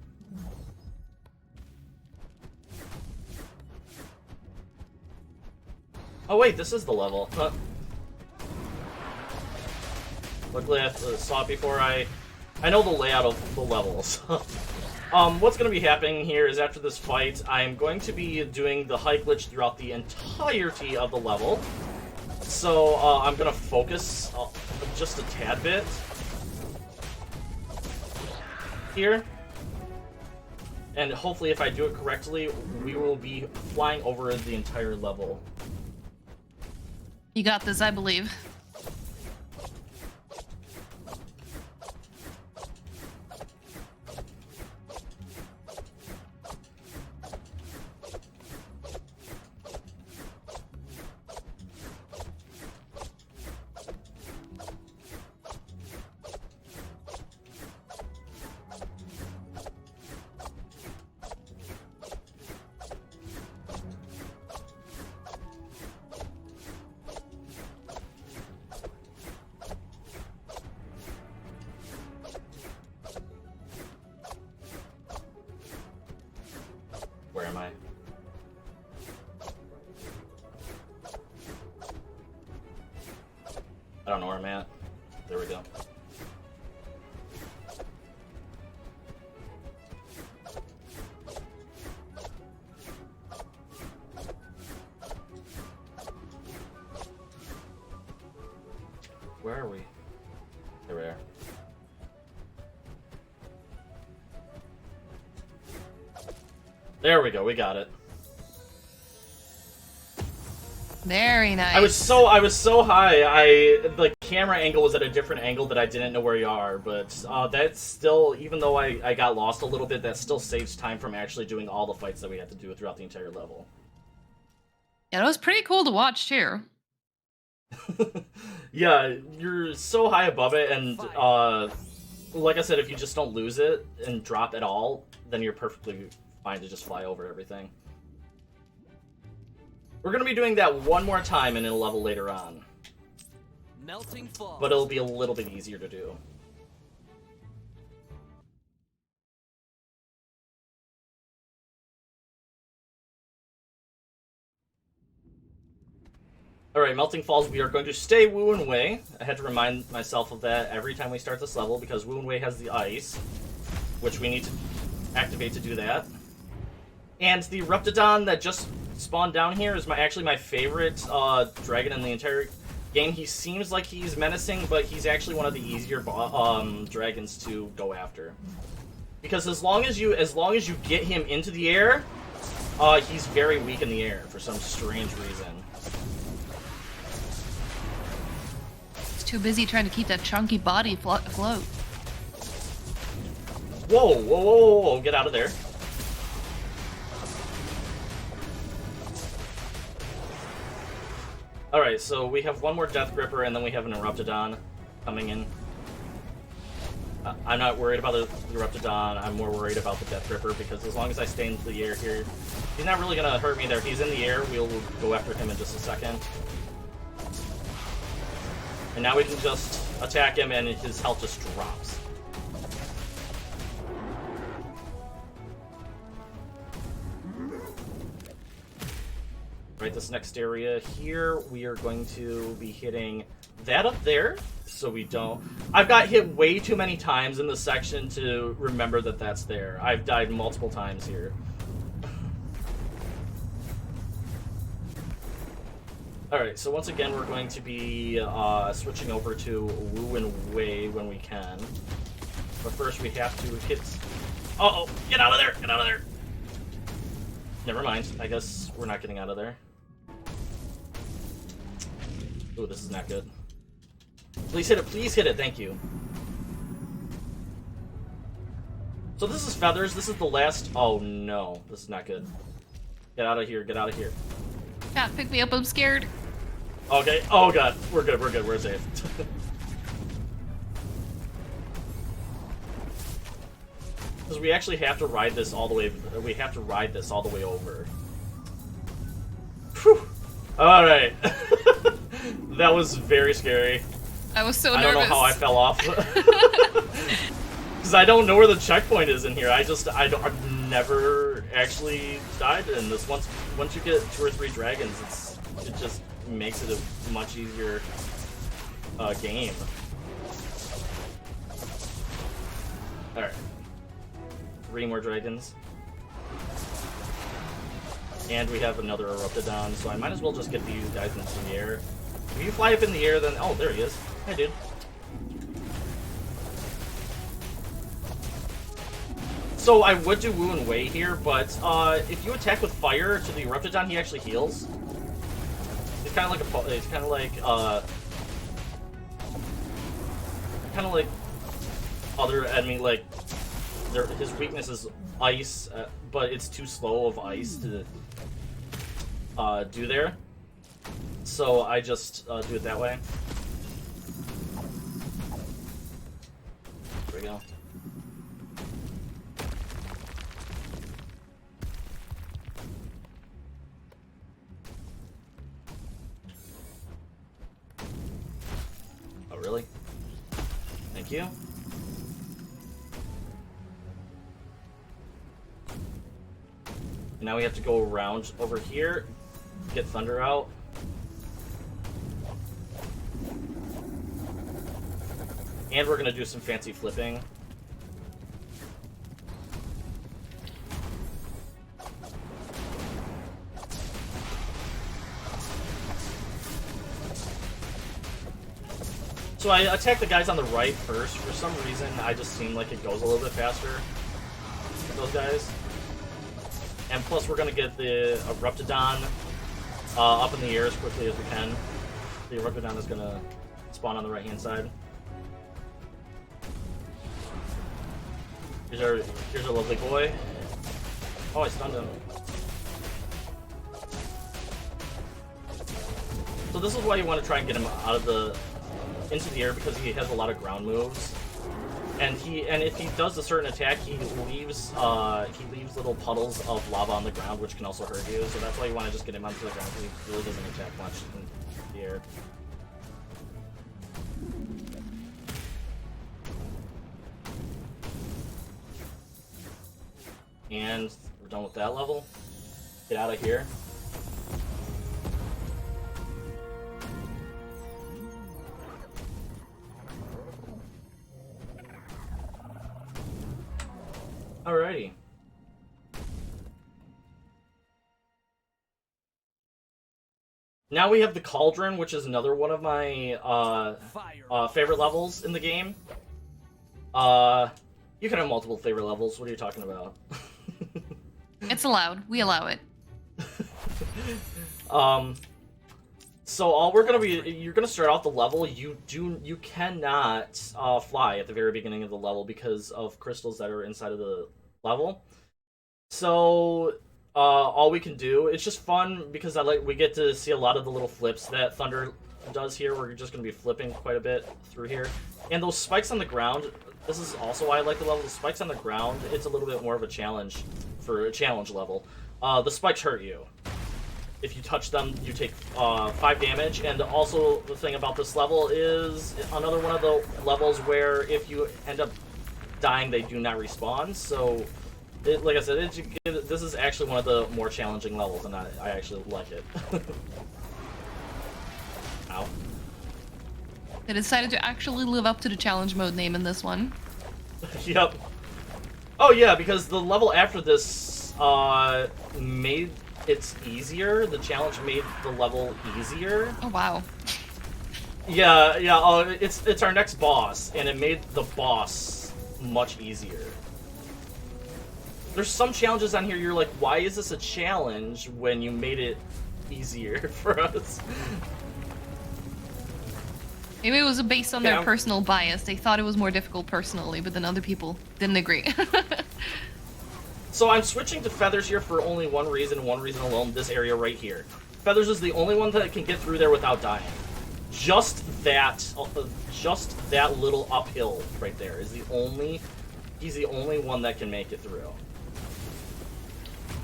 Oh wait, this is the level. Luckily I saw it before I know the layout of the levels. What's going to be happening here is after this fight, I'm going to be doing the high glitch throughout the entirety of the level. So I'm going to focus just a tad bit here. And hopefully if I do it correctly, we will be flying over the entire level. You got this, I believe. Where am I? I don't know where I'm at. There we go. Where are we? There we are. There we go, we got it. Very nice. I was so high, the camera angle was at a different angle that I didn't know where you are, but that's still, even though I got lost a little bit, that still saves time from actually doing all the fights that we had to do throughout the entire level. Yeah, it was pretty cool to watch too. Yeah, you're so high above it, and like I said, if you just don't lose it and drop at all, then you're perfectly fine to just fly over everything. We're going to be doing that one more time in a level later on. Melting fall. But it'll be a little bit easier to do. Alright, Melting Falls, we are going to stay Wu and Wei. I had to remind myself of that every time we start this level, because Wu and Wei has the ice, which we need to activate to do that. And the Reptidon that just spawned down here is actually my favorite dragon in the entire game. He seems like he's menacing, but he's actually one of the easier dragons to go after. Because as long as you get him into the air, he's very weak in the air for some strange reason. He's too busy trying to keep that chunky body afloat. Whoa, whoa, whoa, whoa, whoa, get out of there. Alright, so we have one more Death Gripper, and then we have an Eruptodon coming in. I'm not worried about the Eruptodon, I'm more worried about the Death Gripper, because as long as I stay in the air here, he's not really going to hurt me there. If he's in the air, we'll go after him in just a second. And now we can just attack him, and his health just drops. Right, this next area here, we are going to be hitting that up there so we don't... I've got hit way too many times in this section to remember that that's there. I've died multiple times here. Alright, so once again we're going to be switching over to Wu and Wei when we can. But first we have to hit... Uh-oh! Get out of there! Get out of there! Never mind. I guess we're not getting out of there. Ooh, this is not good. Please hit it, please hit it, thank you. So this is Feathers, this is the last... Oh no, this is not good. Get out of here, get out of here. Cat, pick me up, I'm scared. Okay, oh god, we're good, we're safe. Because we actually have to ride this all the way, over. Whew. Alright. That was very scary. I was so nervous. I don't know how I fell off. Because I don't know where the checkpoint is in here. I've never actually died in this. Once you get 2 or 3 dragons, it just makes it a much easier game. Alright. 3 more dragons. And we have another Eruptodon, so I might as well just get these guys into the air. If you fly up in the air, then... Oh, there he is. Hi, dude. So I would do Wu and Wei here, but if you attack with fire to the Eruptodon, he actually heals. He's kind of like a... He's kind of like... kind of like other enemy, like... His weakness is ice, but it's too slow of ice to do there. So I just do it that way. There we go. Oh, really? Thank you. Now we have to go around over here, get Thunder out. And we're gonna do some fancy flipping. So I attack the guys on the right first. For some reason, I just seem like it goes a little bit faster. Those guys. And plus, we're going to get the Eruptodon up in the air as quickly as we can. The Eruptodon is going to spawn on the right-hand side. Here's our lovely boy. Oh, I stunned him. So this is why you want to try and get him out of into the air, because he has a lot of ground moves. And if he does a certain attack, he leaves little puddles of lava on the ground, which can also hurt you. So that's why you want to just get him onto the ground, because he really doesn't attack much in the air. And we're done with that level. Get out of here. Alrighty. Now we have the Cauldron, which is another one of my favorite levels in the game. You can have multiple favorite levels. What are you talking about? It's allowed. We allow it. So all we're gonna be, you're gonna start out the level. You cannot fly at the very beginning of the level because of crystals that are inside of the level. So all we can do, it's just fun because we get to see a lot of the little flips that Thunder does here. We're just gonna be flipping quite a bit through here, and those spikes on the ground. This is also why I like the level. The spikes on the ground, it's a little bit more of a challenge for a challenge level. The spikes hurt you. If you touch them, you take 5 damage, and also the thing about this level is another one of the levels where if you end up dying, they do not respawn. So, like I said, this is actually one of the more challenging levels, and I actually like it. Ow. They decided to actually live up to the challenge mode name in this one. Yep. Oh yeah, because the level after this made it easier. The challenge made the level easier. Oh wow. Yeah, it's our next boss, and it made the boss much easier. There's some challenges on here you're like, why is this a challenge when you made it easier for us? Maybe it was based on their personal bias. They thought it was more difficult personally, but then other people didn't agree. So I'm switching to Feathers here for only one reason alone, this area right here. Feathers is the only one that can get through there without dying. Just that little uphill right there is he's the only one that can make it through.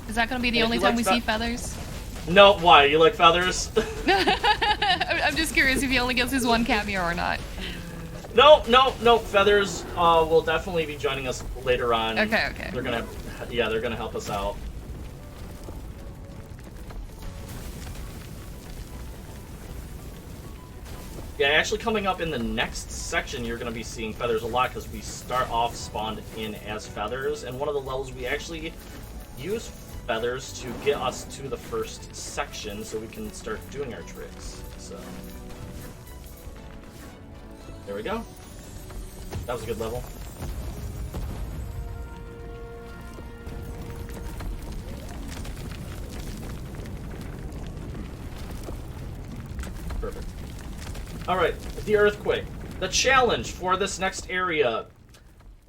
Is that going to be the only time we see Feathers? No, why? You like Feathers? I'm just curious if he only gets his one cameo or not. No. Feathers will definitely be joining us later on. Okay. They're gonna help us out. Yeah, actually coming up in the next section, you're gonna be seeing Feathers a lot because we start off spawned in as Feathers, and one of the levels we actually use Feathers to get us to the first section so we can start doing our tricks. So there we go. That was a good level. Perfect. Alright, the earthquake. The challenge for this next area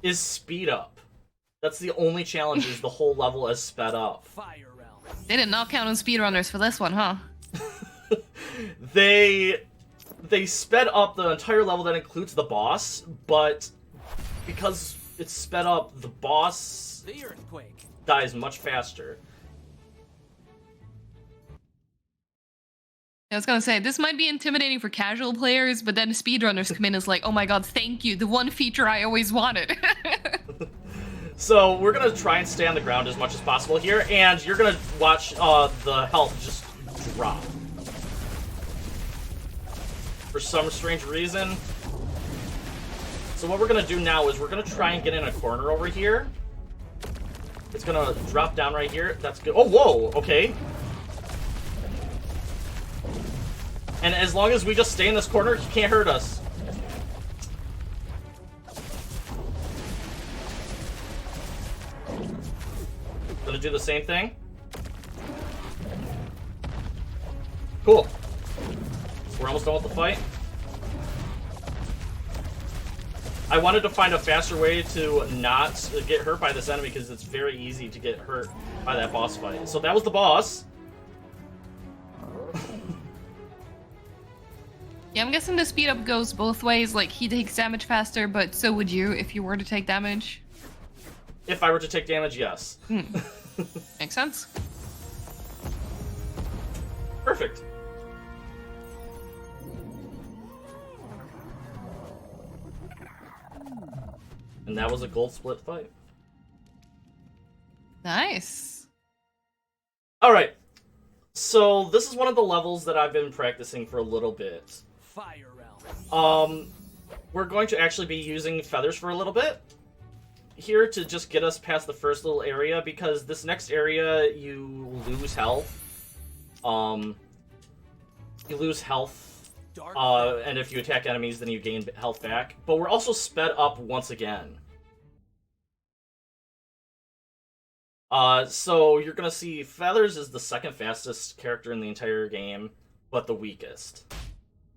is speed up. That's the only challenge, is the whole level is sped up. Fire realm. They did not count on speedrunners for this one, huh? They sped up the entire level that includes the boss, but because it's sped up, the boss The earthquake. dies much faster. I was gonna say, this might be intimidating for casual players, but then speedrunners come in and it's like, oh my god, thank you, the one feature I always wanted. So we're gonna try and stay on the ground as much as possible here, and you're gonna watch the health just drop. For some strange reason. So what we're gonna do now is we're gonna try and get in a corner over here. It's gonna drop down right here. That's good. Oh, whoa, okay. And as long as we just stay in this corner, he can't hurt us. Gonna do the same thing. Cool. We're almost done with the fight. I wanted to find a faster way to not get hurt by this enemy because it's very easy to get hurt by that boss fight. So that was the boss. Yeah, I'm guessing the speed up goes both ways. Like, he takes damage faster, but so would you if you were to take damage. If I were to take damage, yes. Makes sense. Perfect. And that was a gold split fight. Nice. Alright. So, this is one of the levels that I've been practicing for a little bit. Fire realm. We're going to actually be using Feathers for a little bit here to just get us past the first little area, because this next area you lose health. You lose health, and if you attack enemies, then you gain health back. But we're also sped up once again. So you're gonna see Feathers is the second fastest character in the entire game, but the weakest.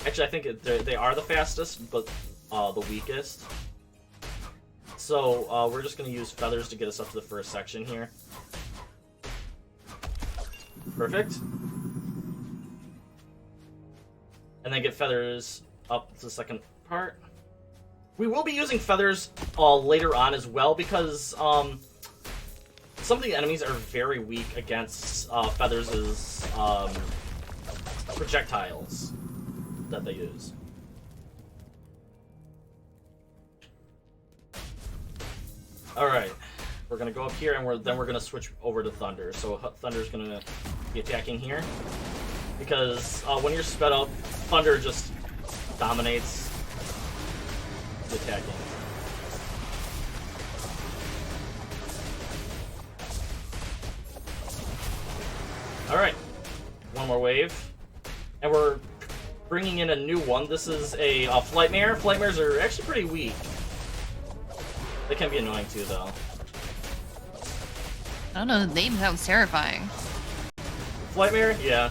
Actually, I think they are the fastest, but the weakest. So we're just gonna use Feathers to get us up to the first section here. Perfect. And then get Feathers up to the second part. We will be using Feathers later on as well, because some of the enemies are very weak against Feathers' projectiles that they use. Alright, we're gonna go up here, and then we're gonna switch over to Thunder. So Thunder's gonna be attacking here, because when you're sped up, Thunder just dominates the attacking. Alright, one more wave. And we're bringing in a new one. This is a Flightmare. Flightmares are actually pretty weak. They can be annoying too, though. I don't know, the name sounds terrifying. Flightmare? Yeah.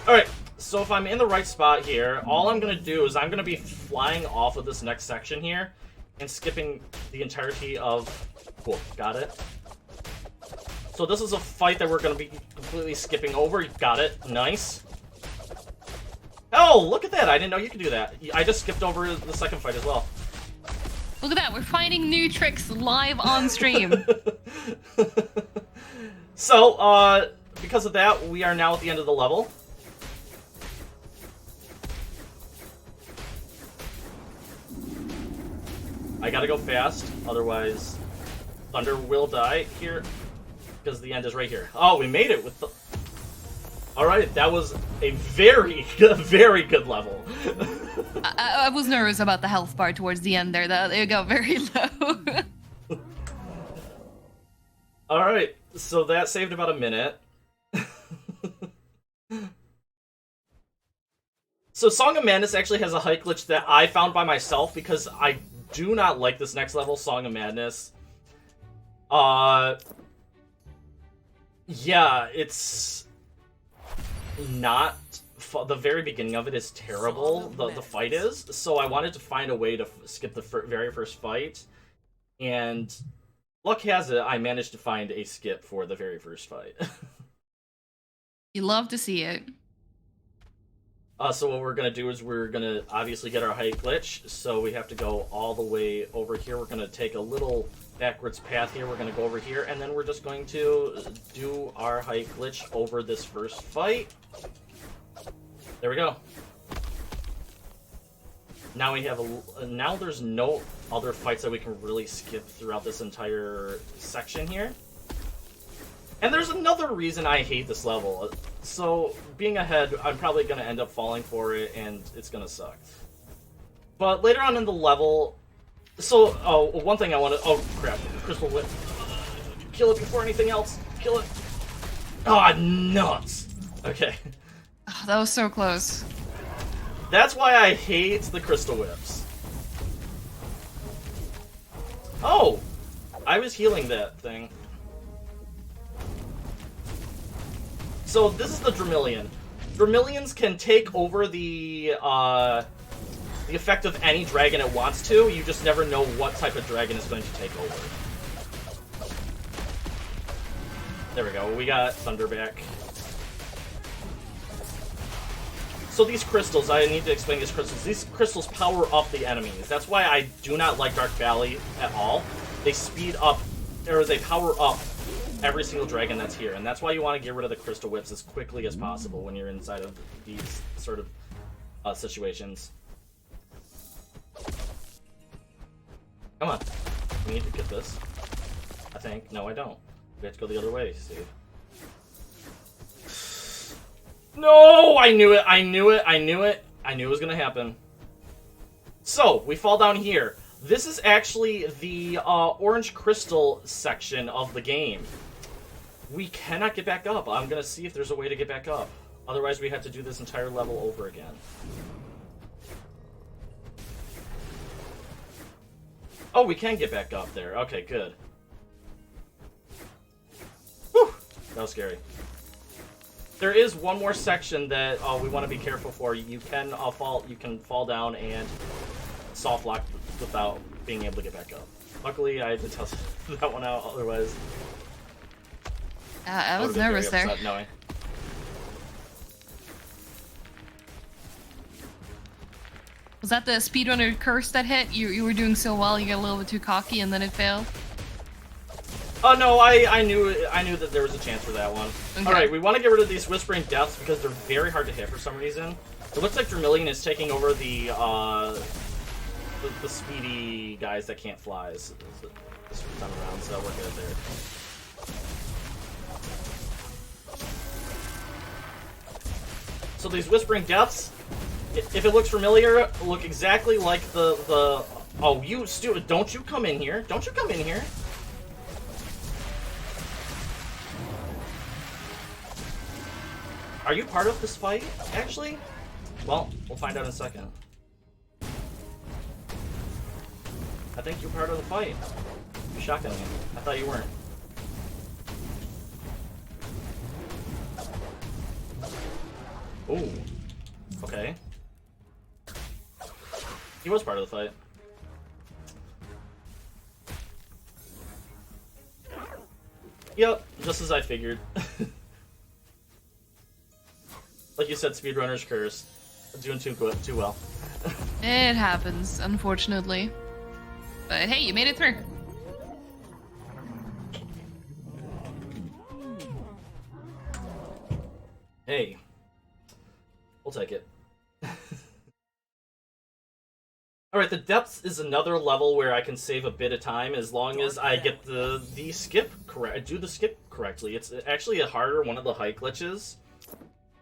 Alright, so if I'm in the right spot here, all I'm going to do is I'm going to be flying off of this next section here and skipping the entirety of... Cool, got it. So this is a fight that we're going to be completely skipping over. Got it. Nice. Oh, look at that. I didn't know you could do that. I just skipped over the second fight as well. Look at that, we're finding new tricks live on stream. So, because of that, we are now at the end of the level. I gotta go fast, otherwise Thunder will die here, because the end is right here. Oh, we made it with the... Alright, that was a very good level. I was nervous about the health bar towards the end there, though. It got very low. Alright, so that saved about a minute. So Song of Madness actually has a height glitch that I found by myself because I do not like this next level, Song of Madness. Yeah, it's not... The very beginning of it is terrible, the fight is, so I wanted to find a way to skip the very first fight, and luck has it, I managed to find a skip for the very first fight. You love to see it. So what we're going to do is we're going to obviously get our height glitch, so we have to go all the way over here. We're going to take a little backwards path here, we're going to go over here, and then we're just going to do our height glitch over this first fight. There we go. Now we have now there's no other fights that we can really skip throughout this entire section here. And there's another reason I hate this level. So, being ahead, I'm probably going to end up falling for it, and it's going to suck. But later on in the level... So, one thing I want to... Oh, crap. Crystal Whip. Kill it before anything else. Kill it. Ah, nuts. Okay. Oh, that was so close. That's why I hate the Crystal Whips. Oh! I was healing that thing. So this is the Dramillion. Dramillions can take over the effect of any dragon it wants to. You just never know what type of dragon is going to take over. There we go. We got Thunder back. So these crystals, I need to explain these crystals. These crystals power up the enemies. That's why I do not like Dark Valley at all. They speed up, or they power up every single dragon that's here, and that's why you want to get rid of the Crystal Whips as quickly as possible when you're inside of these sort of situations. Come on. We need to get this. I think. No, I don't. We have to go the other way, Steve. No! I knew it! I knew it! I knew it! I knew it was gonna happen. So, we fall down here. This is actually the orange crystal section of the game. We cannot get back up. I'm gonna see if there's a way to get back up. Otherwise, we have to do this entire level over again. Oh, we can get back up there. Okay, good. Whew! That was scary. There is one more section that we want to be careful for. You can fall down and soft lock without being able to get back up. Luckily, I had to test that one out. Otherwise, I was nervous there. Knowing. Was that the speedrunner curse that hit? You were doing so well, you got a little bit too cocky, and then it failed. Oh no, I knew that there was a chance for that one. Okay. Alright, we want to get rid of these Whispering Deaths because they're very hard to hit for some reason. It looks like Dramillion is taking over the speedy guys that can't fly this time around, so we're good there. So these Whispering Deaths, If it looks familiar, look exactly like the... Oh, you stupid. Don't you come in here. Don't you come in here. Are you part of this fight, actually? Well, we'll find out in a second. I think you're part of the fight. You're shocking me. I thought you weren't. Ooh. Okay. He was part of the fight. Yep, just as I figured. Like you said, speedrunner's curse. Doing too well. It happens, unfortunately. But hey, you made it through. Hey. We'll take it. Alright, the depths is another level where I can save a bit of time as long as I get the skip correct. Do the skip correctly. It's actually a harder one of the height glitches.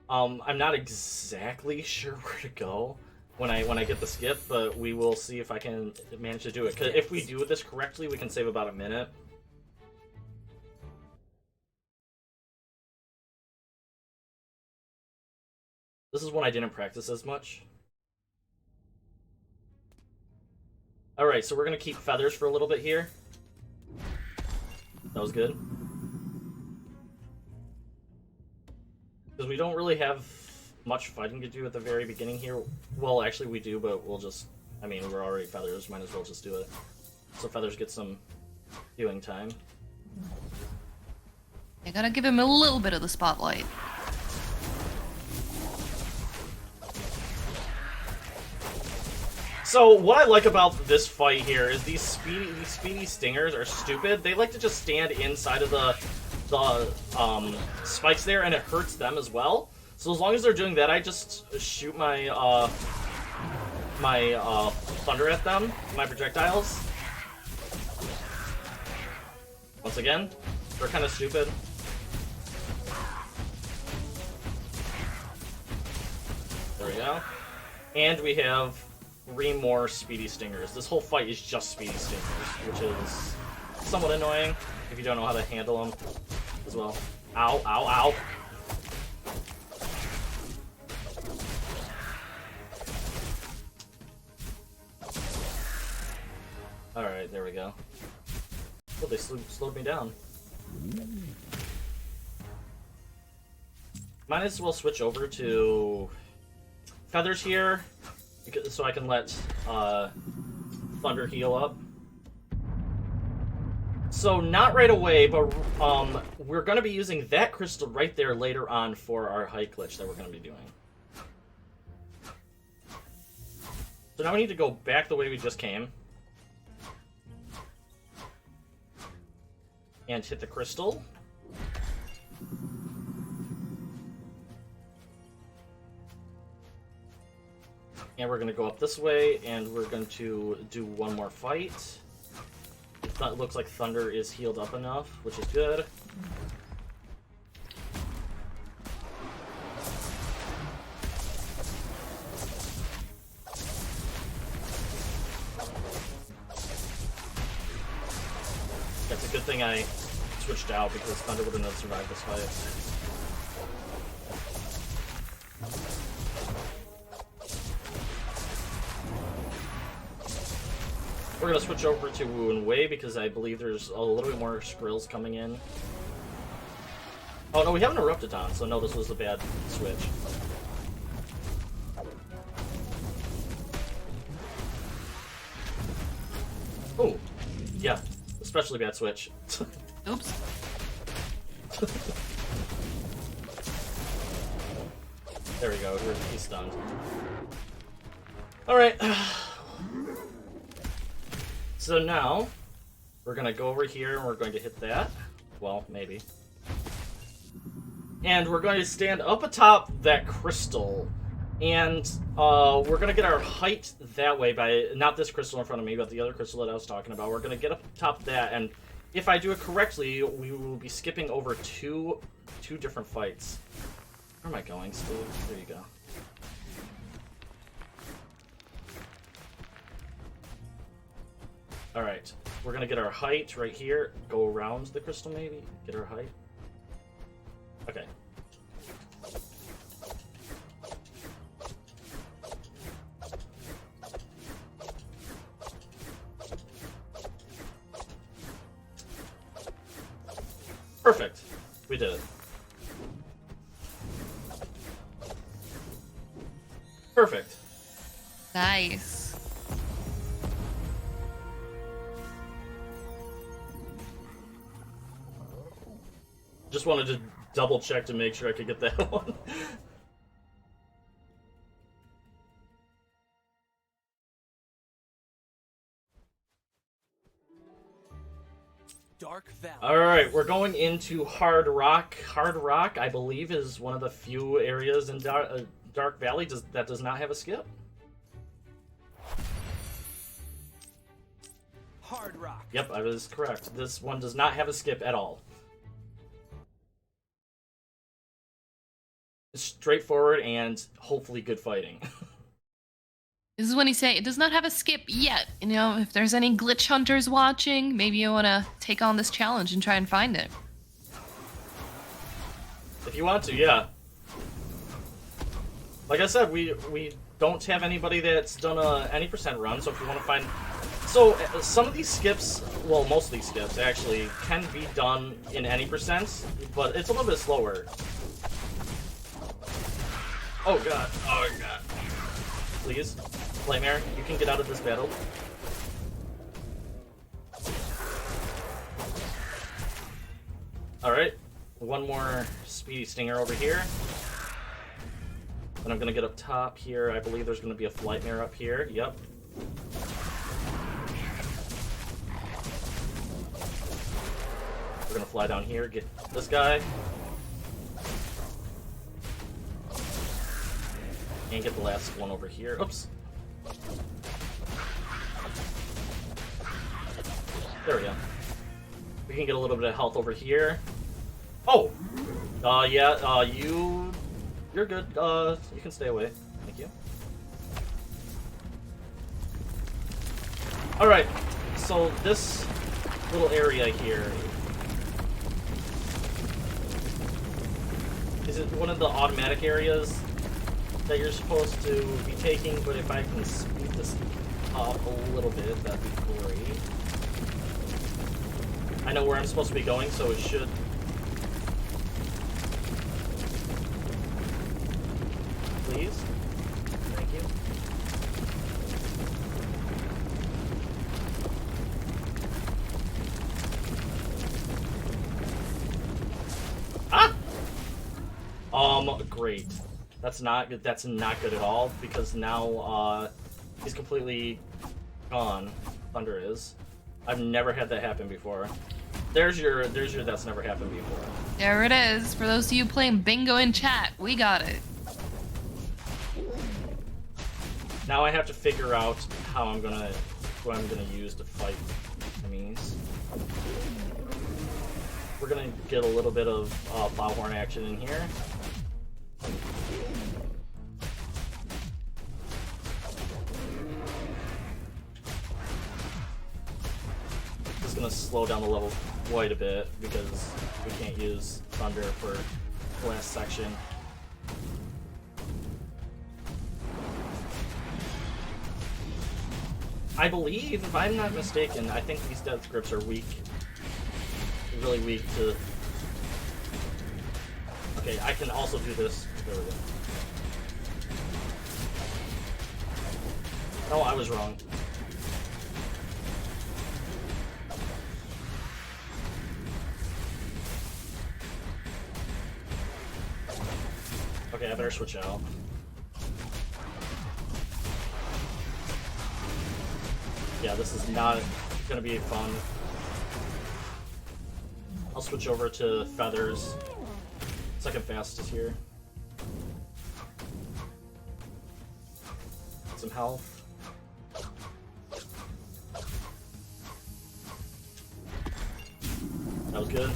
I'm not exactly sure where to go when I get the skip, but we will see if I can manage to do it. 'Cause if we do this correctly, we can save about a minute. This is one I didn't practice as much. Alright, so we're gonna keep feathers for a little bit here. That was good. Because we don't really have much fighting to do at the very beginning here. Well, actually we do, but we'll just... I mean, we're already feathers, might as well just do it. So feathers get some viewing time. I gotta give him a little bit of the spotlight. So what I like about this fight here is these speedy stingers are stupid. They like to just stand inside of the spikes there, and it hurts them as well. So as long as they're doing that, I just shoot my thunder at them, my projectiles. Once again, they're kind of stupid. There we go. And we have 3 more speedy stingers. This whole fight is just speedy stingers, which is somewhat annoying if you don't know how to handle them as well. Ow, ow, ow. Alright, there we go. Oh, they slowed me down. Might as well switch over to feathers here, so I can let Thunder heal up. So not right away, but we're going to be using that crystal right there later on for our height glitch that we're going to be doing. So now we need to go back the way we just came. And hit the crystal. And we're going to go up this way, and we're going to do one more fight. It looks like Thunder is healed up enough, which is good. That's a good thing I switched out, because Thunder would have not survived this fight. We're going to switch over to Wu and Wei because I believe there's a little bit more skrills coming in. Oh no, we have an Eruptaton, so no, this was a bad switch. Oh, yeah, especially bad switch. Oops. There we go, he's stunned. Alright. So now, we're going to go over here and we're going to hit that. Well, maybe. And we're going to stand up atop that crystal. And we're going to get our height that way by, not this crystal in front of me, but the other crystal that I was talking about. We're going to get up atop that, and if I do it correctly, we will be skipping over two different fights. Where am I going, Steve? There you go. Alright, we're gonna get our height right here. Go around the crystal maybe? Get our height. Okay. Perfect. We did it. Perfect. Nice. Just wanted to double check to make sure I could get that one. Dark Valley. Alright, we're going into Hard Rock. Hard Rock, I believe, is one of the few areas in Dark Valley that does not have a skip. Hard Rock. Yep, I was correct. This one does not have a skip at all. It's straightforward and hopefully good fighting. This is when you say it does not have a skip yet. You know, if there's any glitch hunters watching, maybe you want to take on this challenge and try and find it. If you want to, yeah. Like I said, we don't have anybody that's done any percent run, so if you want to find... So, some of these skips, well, most of these skips, actually, can be done in any percent, but it's a little bit slower. Oh god, oh god. Please, Flamare, you can get out of this battle. Alright, one more Speedy Stinger over here. And I'm gonna get up top here. I believe there's gonna be a Flightmare up here. Yep. We're gonna fly down here, get this guy. And get the last one over here. Oops. There we go. We can get a little bit of health over here. Oh! Yeah, you're good. You can stay away. Thank you. Alright, so this little area here... Is it one of the automatic areas that you're supposed to be taking? But if I can speed this up a little bit, that'd be great. I know where I'm supposed to be going, so it should... Please? Thank you. Ah! Great. That's not good at all, because now, he's completely gone. Thunder is. I've never had that happen before. There's your that's never happened before. There it is. For those of you playing bingo in chat, we got it. Now I have to figure out who I'm gonna use to fight enemies. We're gonna get a little bit of Plowhorn action in here. Just gonna slow down the level quite a bit because we can't use Thunder for the last section. I believe, if I'm not mistaken, I think these death grips are weak. Really weak to... Okay, I can also do this. There we go. Oh, I was wrong. Okay, I better switch out. Yeah, this is not gonna be fun. I'll switch over to Feathers. Second fastest here. Some health. That was good.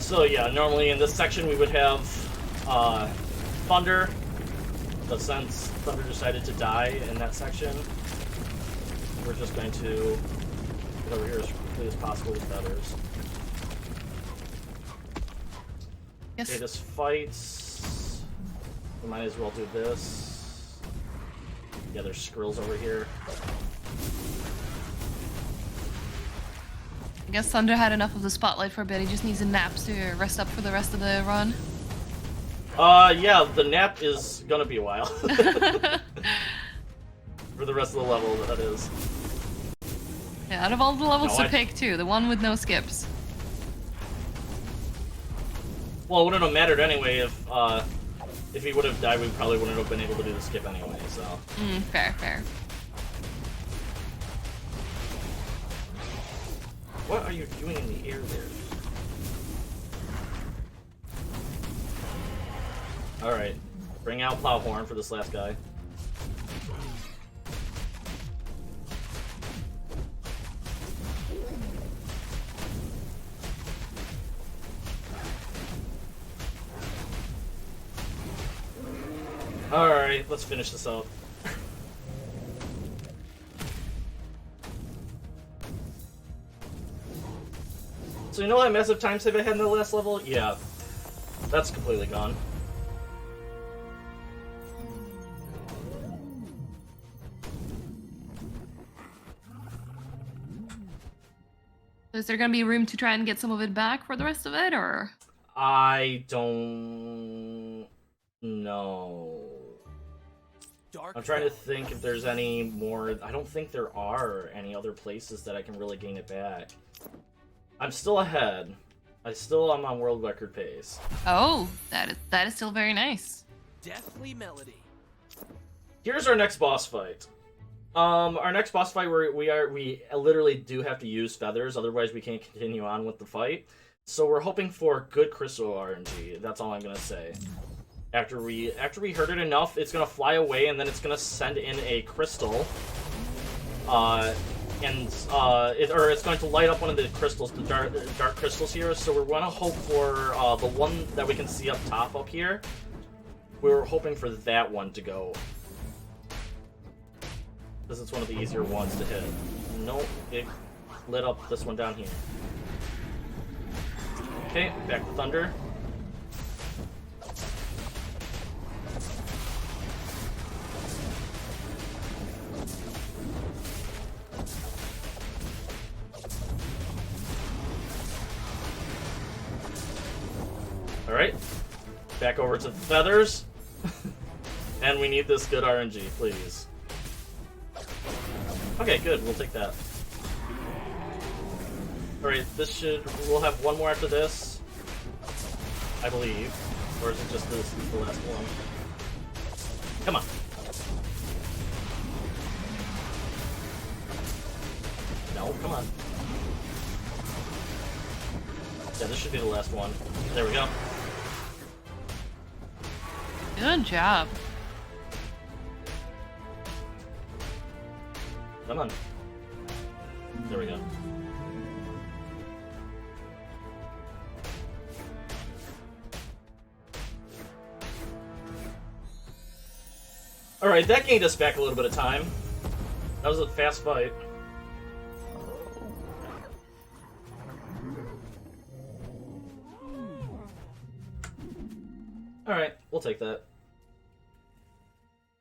So yeah, normally in this section we would have Thunder, but since Thunder decided to die in that section, we're just going to get over here as quickly as possible with feathers. Yes. Okay, this fights. We might as well do this. Yeah, there's squirrels over here. I guess Thunder had enough of the spotlight for a bit. He just needs a nap to rest up for the rest of the run. Yeah, the nap is gonna be a while. For the rest of the level, that is. Yeah, out of all the levels No, to pick, too, the one with no skips. Well, it wouldn't have mattered anyway if he would have died. We probably wouldn't have been able to do the skip anyway. So. Fair, fair. What are you doing in the air there? Alright. Bring out Plowhorn for this last guy. Alright, let's finish this up. So you know that massive time save I had in the last level? Yeah. That's completely gone. Is there gonna be room to try and get some of it back for the rest of it, or? I don't know. I'm trying to think if there's any more. I don't think there are any other places that I can really gain it back. I'm still ahead. I still am on world record pace. Oh, that is still very nice. Deathly Melody. Here's our next boss fight. Our next boss fight, we literally do have to use feathers, otherwise we can't continue on with the fight. So we're hoping for good crystal RNG. That's all I'm gonna say. After we hurt it enough, it's gonna fly away, and then it's gonna send in a crystal. It's going to light up one of the crystals, the dark crystals here. So we're gonna hope for the one that we can see up top up here. We're hoping for that one to go. This is one of the easier ones to hit. Nope, it lit up this one down here. Okay, back to Thunder. Alright, back over to feathers. And we need this good RNG, please. Okay, good, we'll take that. Alright, we'll have one more after this, I believe. Or is it just this is the last one? Come on. No, come on. Yeah, this should be the last one. There we go. Good job. Come on. There we go. Alright, that gained us back a little bit of time. That was a fast fight. Alright, we'll take that.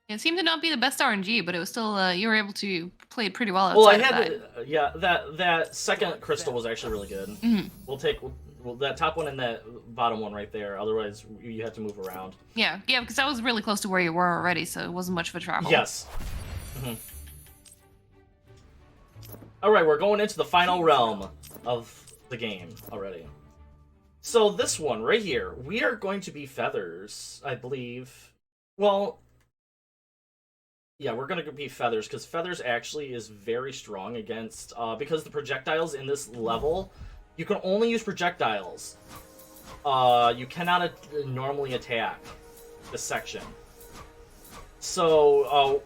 It seemed to not be the best RNG, but it was still, you were able to play it pretty well outside Well, I of had that. yeah, that second crystal was actually really good. Mhm. We'll take that top one and that bottom one right there. Otherwise, you have to move around. Yeah, because that was really close to where you were already, so it wasn't much of a travel. Yes. Alright, we're going into the final realm of the game already. So this one right here, we are going to be feathers, I believe. Well, yeah, we're going to be feathers, because feathers actually is very strong against, because the projectiles in this level, you can only use projectiles. You cannot normally attack this section. So,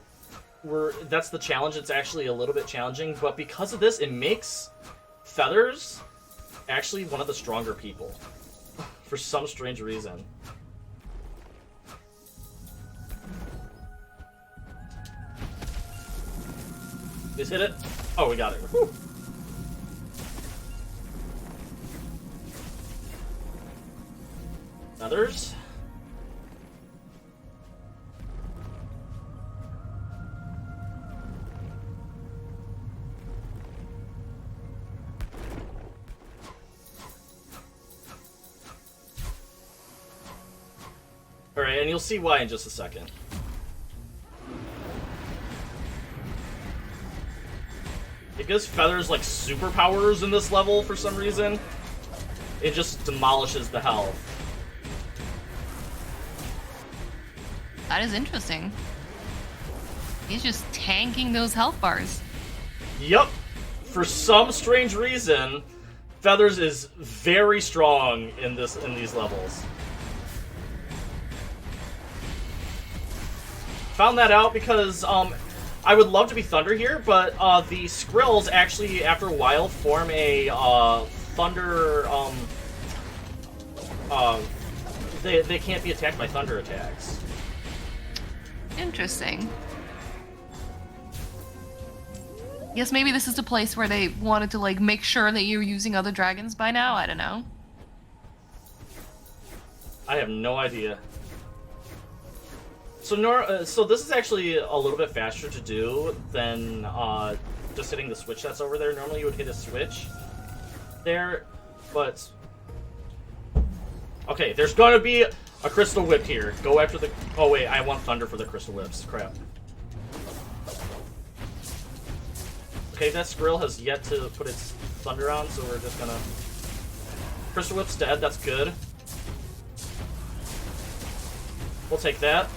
that's the challenge. It's actually a little bit challenging, but because of this, it makes feathers actually one of the stronger people. for some strange reason. Just hit it. Oh, we got it. Whew. Others. Alright, and you'll see why in just a second. It gives Feathers like superpowers in this level for some reason. It just demolishes the health. That is interesting. He's just tanking those health bars. Yep. For some strange reason, Feathers is very strong in these levels. Found that out because I would love to be Thunder here, but the Skrills actually, after a while, form a Thunder. They can't be attacked by Thunder attacks. Interesting. Guess maybe this is the place where they wanted to like make sure that you're using other dragons by now. I don't know. I have no idea. So this is actually a little bit faster to do than just hitting the switch that's over there. Normally you would hit a switch there, but okay, there's gonna be a Crystal Whip here. Go after the... Oh wait, I want Thunder for the Crystal Whips. Crap. Okay, that Skrill has yet to put its Thunder on, so we're just gonna... Crystal Whip's dead, that's good. We'll take that.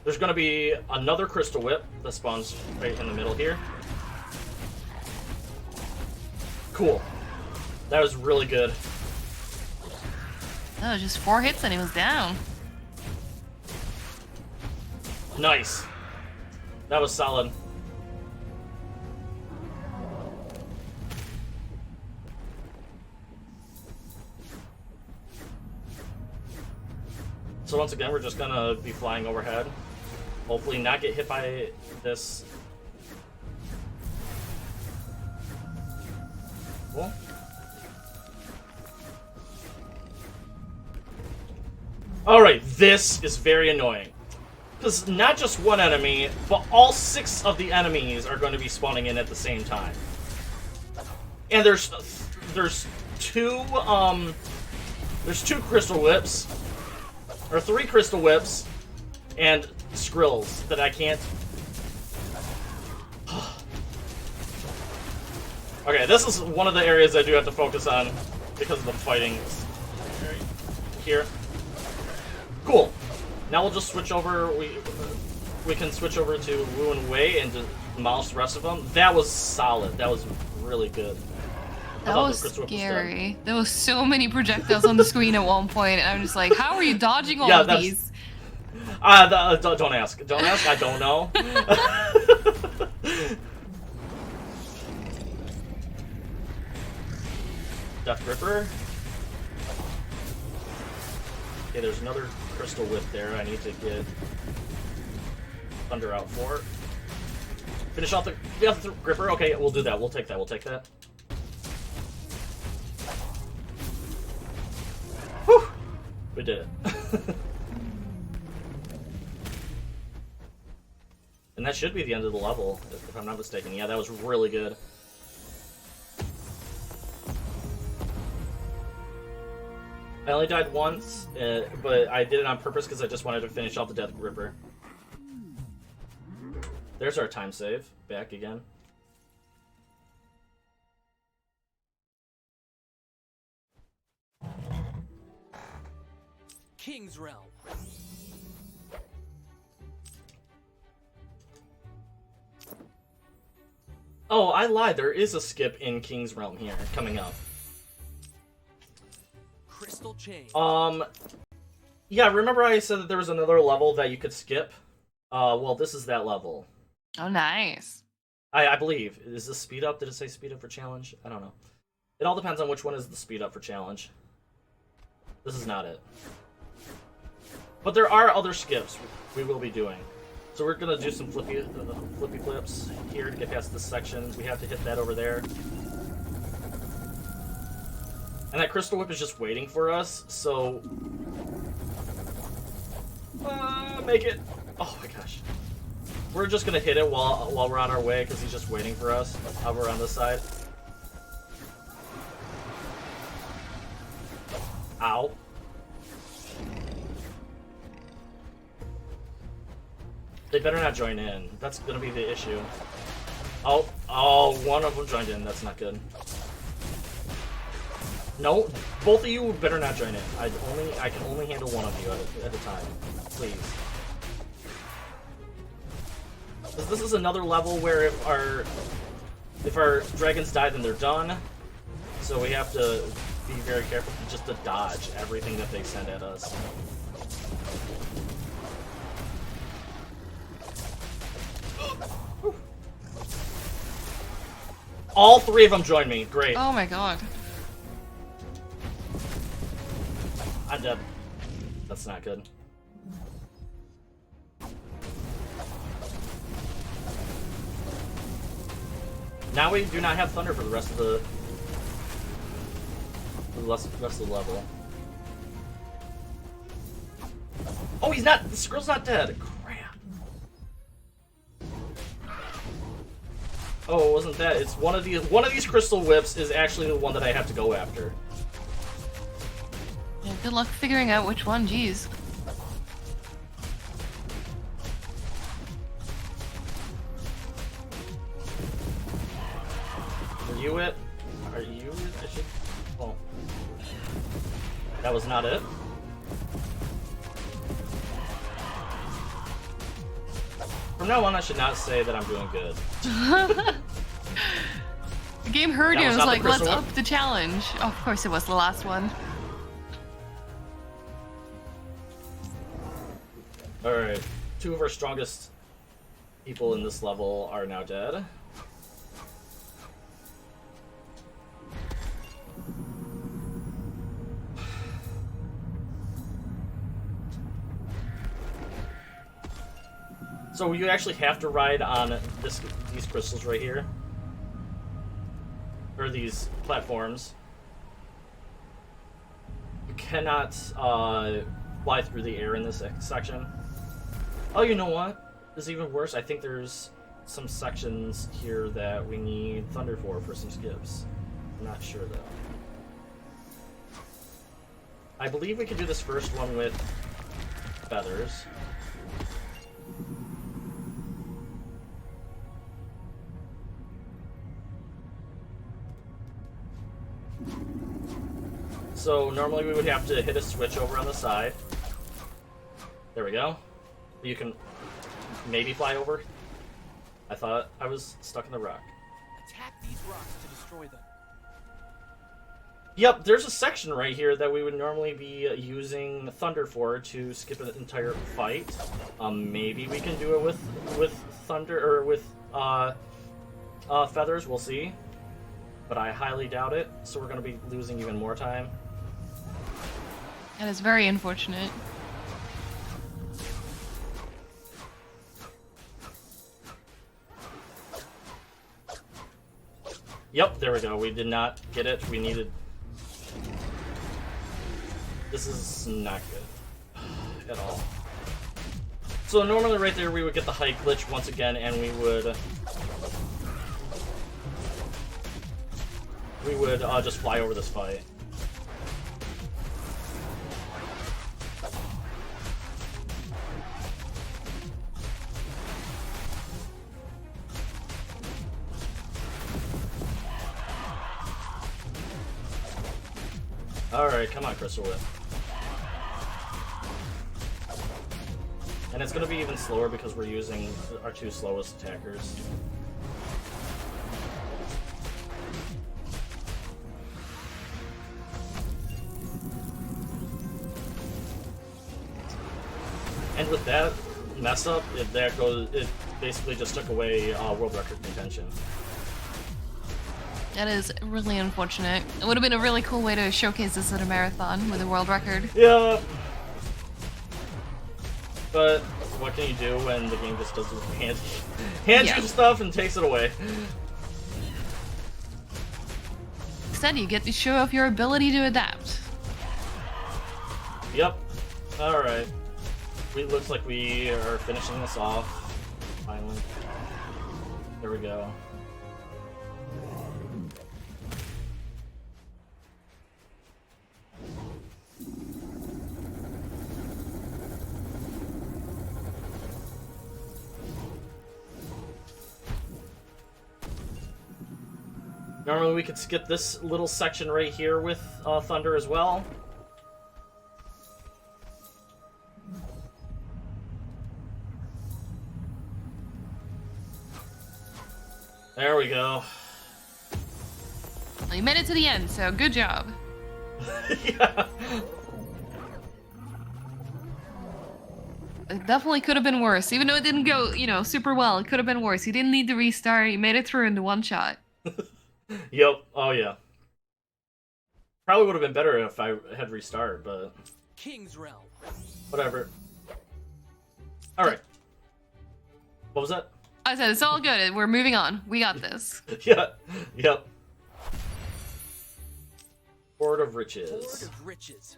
There's gonna be another Crystal Whip that spawns right in the middle here. Cool. That was really good. That was just 4 hits and he was down. Nice. That was solid. So once again, we're just gonna be flying overhead. Hopefully not get hit by this. Cool. Alright, this is very annoying. Because not just one enemy, but all 6 of the enemies are going to be spawning in at the same time. And there's 2 Crystal Whips, or 3 Crystal Whips, and Skrills that I can't... Okay, this is one of the areas I do have to focus on because of the fighting right here. Cool. Now we'll just switch over. We can switch over to Wu and Wei and demolish the rest of them. That was solid. That was really good. That was scary. There was so many projectiles on the screen at one point, and I'm just like, how are you dodging all of these? Don't ask. Don't ask. I don't know. Death Gripper. Okay, there's another Crystal Whip there I need to get Thunder out for. Finish off the Death Gripper. Okay, we'll do that. We'll take that. We'll take that. Whew! We did it. And that should be the end of the level, if I'm not mistaken. Yeah, that was really good. I only died once, but I did it on purpose because I just wanted to finish off the Death Gripper. There's our time save. Back again. King's Realm. Oh, I lied. There is a skip in King's Realm here, coming up. Crystal Chain. Yeah, remember I said that there was another level that you could skip? Well, this is that level. Oh, nice. I believe. Is this speed up? Did it say speed up for challenge? I don't know. It all depends on which one is the speed up for challenge. This is not it. But there are other skips we will be doing. So we're gonna do some flippy flips here to get past this section. We have to hit that over there. And that crystal whip is just waiting for us, so... make it! Oh my gosh. We're just gonna hit it while we're on our way, because he's just waiting for us. Over on this side. Ow. They better not join in. That's gonna be the issue. Oh, one of them joined in. That's not good. No, both of you better not join in. I can only handle one of you at a time. Please. This is another level where if our dragons die, then they're done. So we have to be very careful just to dodge everything that they send at us. All three of them joined me. Great. Oh my god. I'm dead. That's not good. Now we do not have thunder for the rest of the rest of the level. Oh, he's not. The squirrel's not dead. Crap. Oh, it wasn't that. It's one of these crystal whips is actually the one that I have to go after. Yeah, good luck figuring out which one, jeez. Are you it? Are you it? I should... Oh. That was not it. From now on, I should not say that I'm doing good. The game heard That you was and was not the like, let's crystal up the challenge. Oh, of course it was the last one. Alright, two of our strongest people in this level are now dead. So you actually have to ride on these crystals right here. Or these platforms. You cannot fly through the air in this section. Oh, you know what? This is even worse. I think there's some sections here that we need thunder for some skips. I'm not sure though. I believe we could do this first one with feathers. So normally we would have to hit a switch over on the side. There we go. You can maybe fly over. I thought I was stuck in the rock. Attack these rocks to destroy them. Yep, there's a section right here that we would normally be using thunder for to skip an entire fight. Maybe we can do it with thunder or with feathers. We'll see, but I highly doubt it. So we're going to be losing even more time. That is very unfortunate. Yep, there we go. We did not get it. We needed... This is not good at all. So normally right there we would get the height glitch once again, and we would just fly over this fight. Alright, come on, Crystal Whip. And it's going to be even slower because we're using our two slowest attackers. And with that mess up, it basically just took away world record contention. That is really unfortunate. It would have been a really cool way to showcase this at a marathon with a world record. Yeah. But what can you do when the game just doesn't hand you stuff and takes it away? Instead, you get to show off your ability to adapt. Yep. Alright. Looks like we are finishing this off. Finally. There we go. Normally we could skip this little section right here with Thunder as well. There we go. Well, you made it to the end, so good job. Yeah. It definitely could have been worse. Even though it didn't go, super well, it could have been worse. You didn't need to restart. You made it through in the one shot. Yep. Oh, yeah. Probably would have been better if I had restart, but... King's Realm. Whatever. Alright. What was that? I said, it's all good. We're moving on. We got this. Yeah. Yep. Hoard of Riches. Hoard of Riches.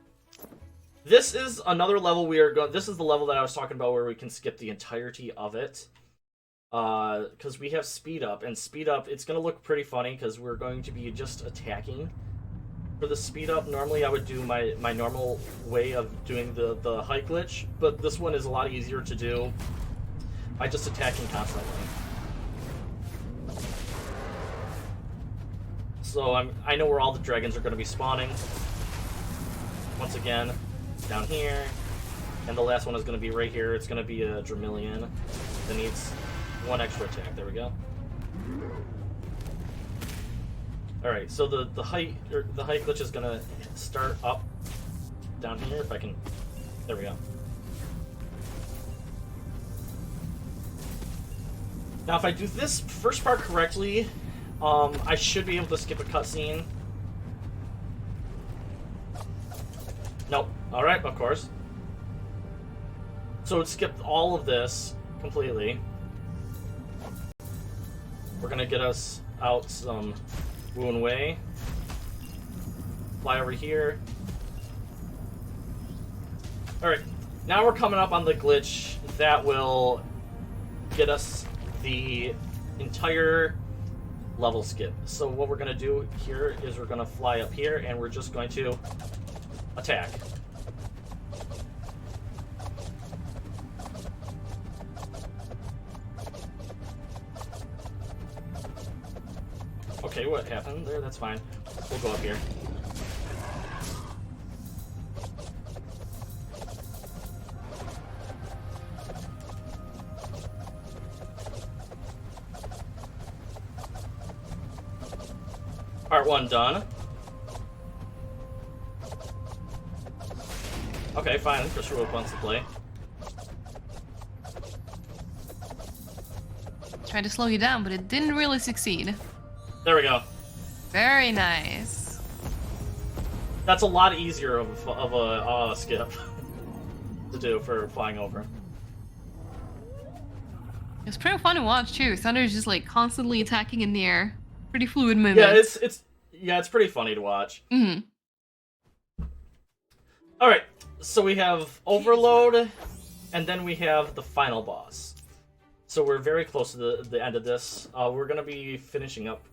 This is another level we are going... This is the level that I was talking about where we can skip the entirety of it. Because we have Speed Up, and Speed Up, it's going to look pretty funny because we're going to be just attacking. For the Speed Up, normally I would do my normal way of doing the height glitch, but this one is a lot easier to do by just attacking constantly. So I know where all the dragons are going to be spawning. Once again, down here. And the last one is going to be right here. It's going to be a Dramillion that needs one extra attack. There we go. Alright, so the height glitch is going to start up down here. If I can... There we go. Now, if I do this first part correctly, I should be able to skip a cutscene. Nope. Alright, of course. So it skipped all of this completely. We're gonna get us out some Woon Wei. Fly over here. Alright, now we're coming up on the glitch that will get us the entire level skip. So what we're gonna do here is we're gonna fly up here and we're just going to attack. Okay, what happened there? That's fine. We'll go up here. Part 1 done. Okay, fine. Chris Rowe wants to play. Tried to slow you down, but it didn't really succeed. There we go. Very nice. That's a lot easier of a skip to do for flying over. It's pretty fun to watch too. Thunder's just like constantly attacking in the air. Pretty fluid movement. Yeah, it's pretty funny to watch. Mm-hmm. All right, so we have Overload, and then we have the final boss. So we're very close to the end of this. We're gonna be finishing up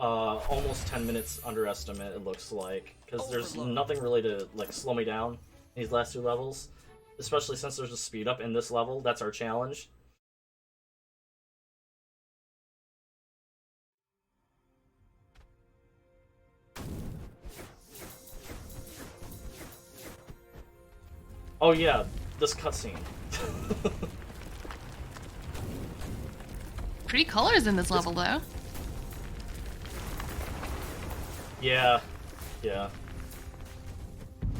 almost 10 minutes under estimate, it looks like, because there's nothing really to like slow me down in these last two levels, especially since there's a speed up in this level. That's our challenge. Oh yeah, this cutscene. Pretty colors in this level though. Yeah.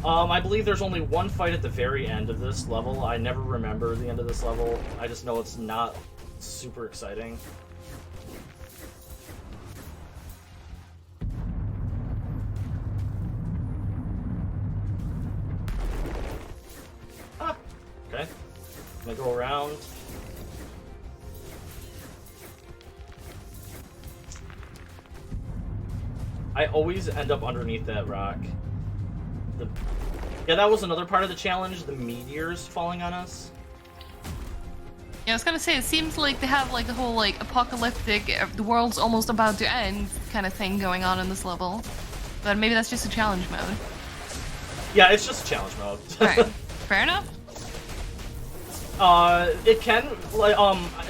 I believe there's only one fight at the very end of this level. I never remember the end of this level. I just know it's not super exciting. I'm gonna go around. I always end up underneath that rock. Yeah, that was another part of the challenge, the meteors falling on us. Yeah, I was gonna say, it seems like they have like the whole like apocalyptic, the world's almost about to end kind of thing going on in this level. But maybe that's just a challenge mode. Yeah, it's just a challenge mode. Right. Fair enough. It can like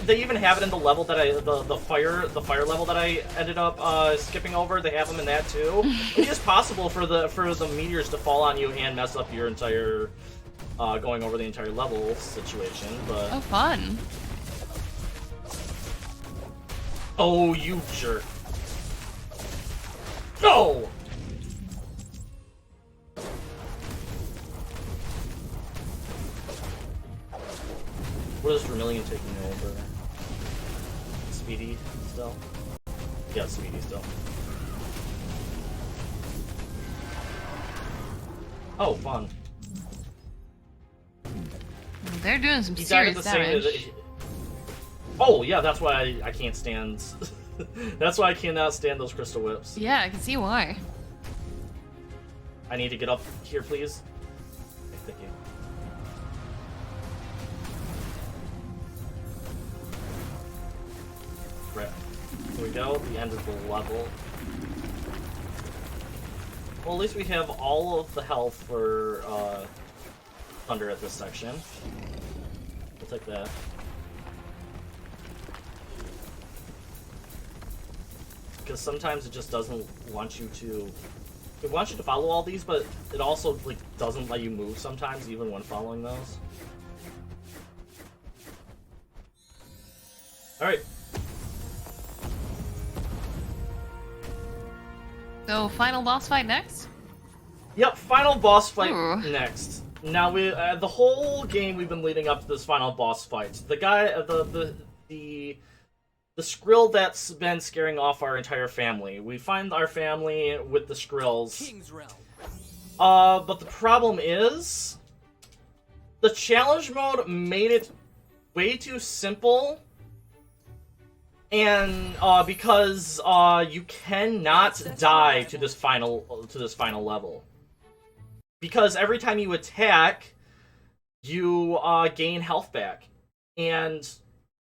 they even have it in the level that the fire level that I ended up skipping over. They have them in that too. It is possible for the meteors to fall on you and mess up your entire going over the entire level situation, but oh, fun. Oh, you jerk. No! What is Vermilion taking over? Speedy still? Yeah, Speedy still. Oh, fun. They're doing some He died at serious the same. damage. Oh, yeah, that's why I can't stand. That's why I cannot stand those crystal whips. Yeah, I can see why. I need to get up here, please. Thank you. Right. Here we go. The end of the level. Well, at least we have all of the health for Thunder at this section. We'll take that. Because sometimes it just doesn't want you to... It wants you to follow all these, but it also like doesn't let you move sometimes, even when following those. Alright. So, final boss fight next? Yep, final boss fight Ooh. next. Now we the whole game we've been leading up to this final boss fight. The guy, the Skrill that's been scaring off our entire family. We find our family with the Skrills. King's Realm. But the problem is, the challenge mode made it way too simple. And because you cannot die to this final level, because every time you attack, you gain health back, and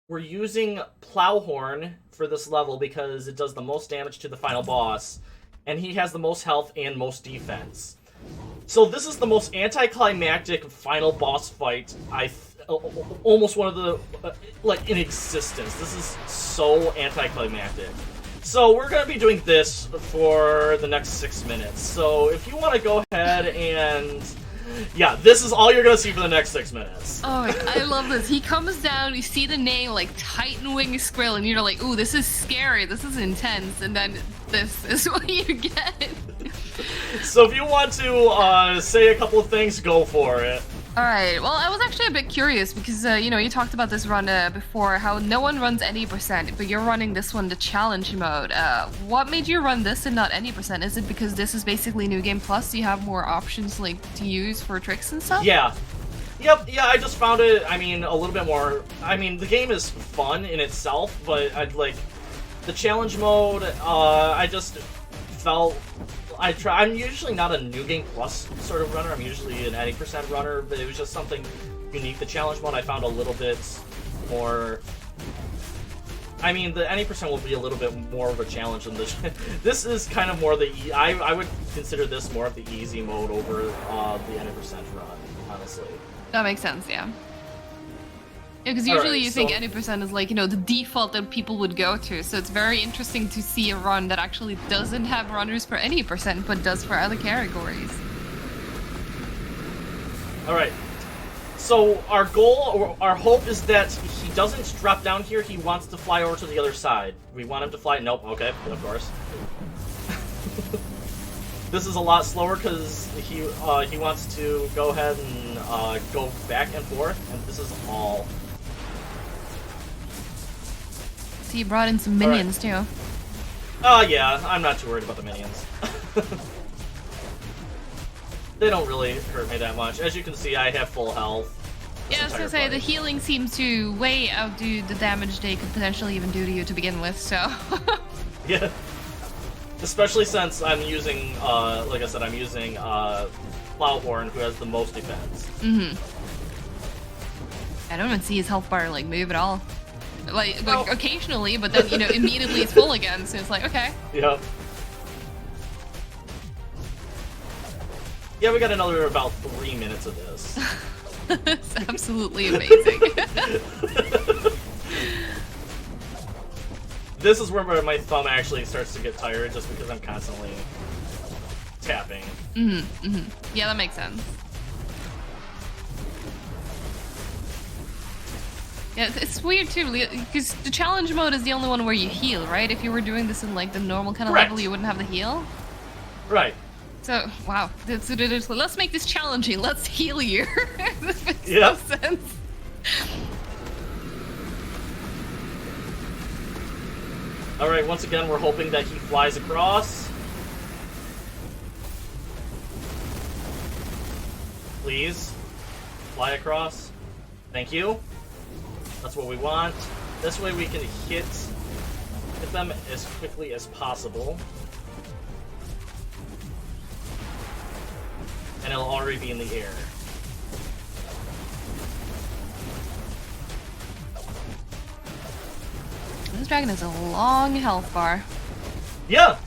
we're using Plowhorn for this level because it does the most damage to the final boss, and he has the most health and most defense. So this is the most anticlimactic final boss fight almost one of the like in existence. This is so anticlimactic. So we're gonna be doing this for the next 6 minutes. So if you want to go ahead and yeah, this is all you're gonna see for the next 6 minutes. Oh, I love this. He comes down, you see the name like Titan Wing Skrill, and you're like, ooh, this is scary, this is intense, and then this is what you get. So if you want to say a couple of things, go for it. Alright, well, I was actually a bit curious because, you know, you talked about this run before, how no one runs any percent, but you're running this one, the challenge mode. What made you run this and not any percent? Is it because this is basically New Game Plus, so you have more options, like, to use for tricks and stuff? Yeah. Yep, yeah, I just found it, I mean, a little bit more... I mean, the game is fun in itself, but I'd like... The challenge mode, I just felt... I'm usually not a New Game Plus sort of runner. I'm usually an 80% runner, but it was just something unique. The challenge mode I found a little bit more... I mean, the 80% will be a little bit more of a challenge than this. This is kind of more the... I would consider this more of the easy mode over the 80% run, honestly. That makes sense, yeah. Yeah, because usually you think 80% is like, you know, the default that people would go to, so it's very interesting to see a run that actually doesn't have runners for any percent, but does for other categories. Alright, so our goal, or our hope is that he doesn't drop down here, he wants to fly over to the other side. We want him to fly, nope, okay, of course. This is a lot slower because he wants to go ahead and go back and forth, and this is all... So you brought in some minions too. Yeah, I'm not too worried about the minions. They don't really hurt me that much. As you can see, I have full health. Yeah, I was entire gonna say, the fight. healing seems to way outdo the damage they could potentially even do to you to begin with, so... Yeah. Especially since I'm using, like I said, I'm using Plowhorn, who has the most defense. Mm-hmm. I don't even see his health bar, like, move at all. Like occasionally, but then, you know, immediately it's full again, so it's like, okay. Yep. Yeah, we got another about 3 minutes of this. It's absolutely amazing. This is where my thumb actually starts to get tired, just because I'm constantly tapping. Mm-hmm, mm-hmm. Yeah, that makes sense. Yeah, it's weird too, because the challenge mode is the only one where you heal, right? If you were doing this in like the normal kind of Correct. level, you wouldn't have the heal. Right. So, wow. Let's make this challenging. Let's heal you. This makes Yep. no sense. Alright, once again, we're hoping that he flies across. Please. Fly across. Thank you. That's what we want. This way we can hit them as quickly as possible. And it'll already be in the air. This dragon has a long health bar. Yeah,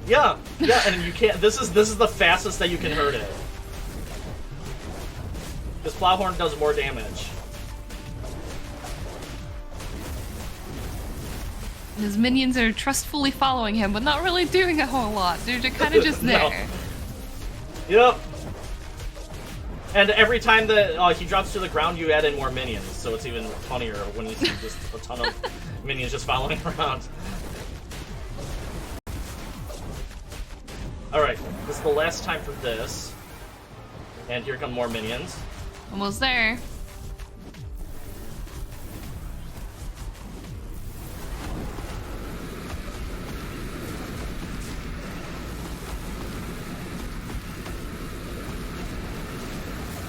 and you can't. This is the fastest that you can hurt it. This Plowhorn does more damage. His minions are trustfully following him, but not really doing a whole lot. They're kind of just No. there. Yep. And every time that he drops to the ground, you add in more minions, so it's even funnier when you see just a ton of minions just following around. Alright, this is the last time for this. And here come more minions. Almost there.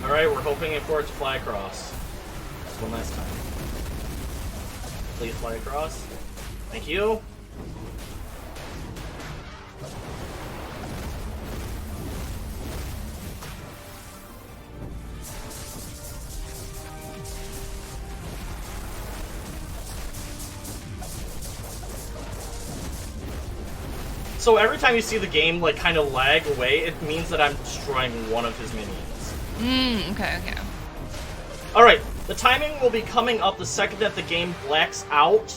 Alright, we're hoping for it to fly across. One last time. Please fly across. Thank you. So every time you see the game like kind of lag away, it means that I'm destroying one of his minions. Okay. Alright, the timing will be coming up the second that the game blacks out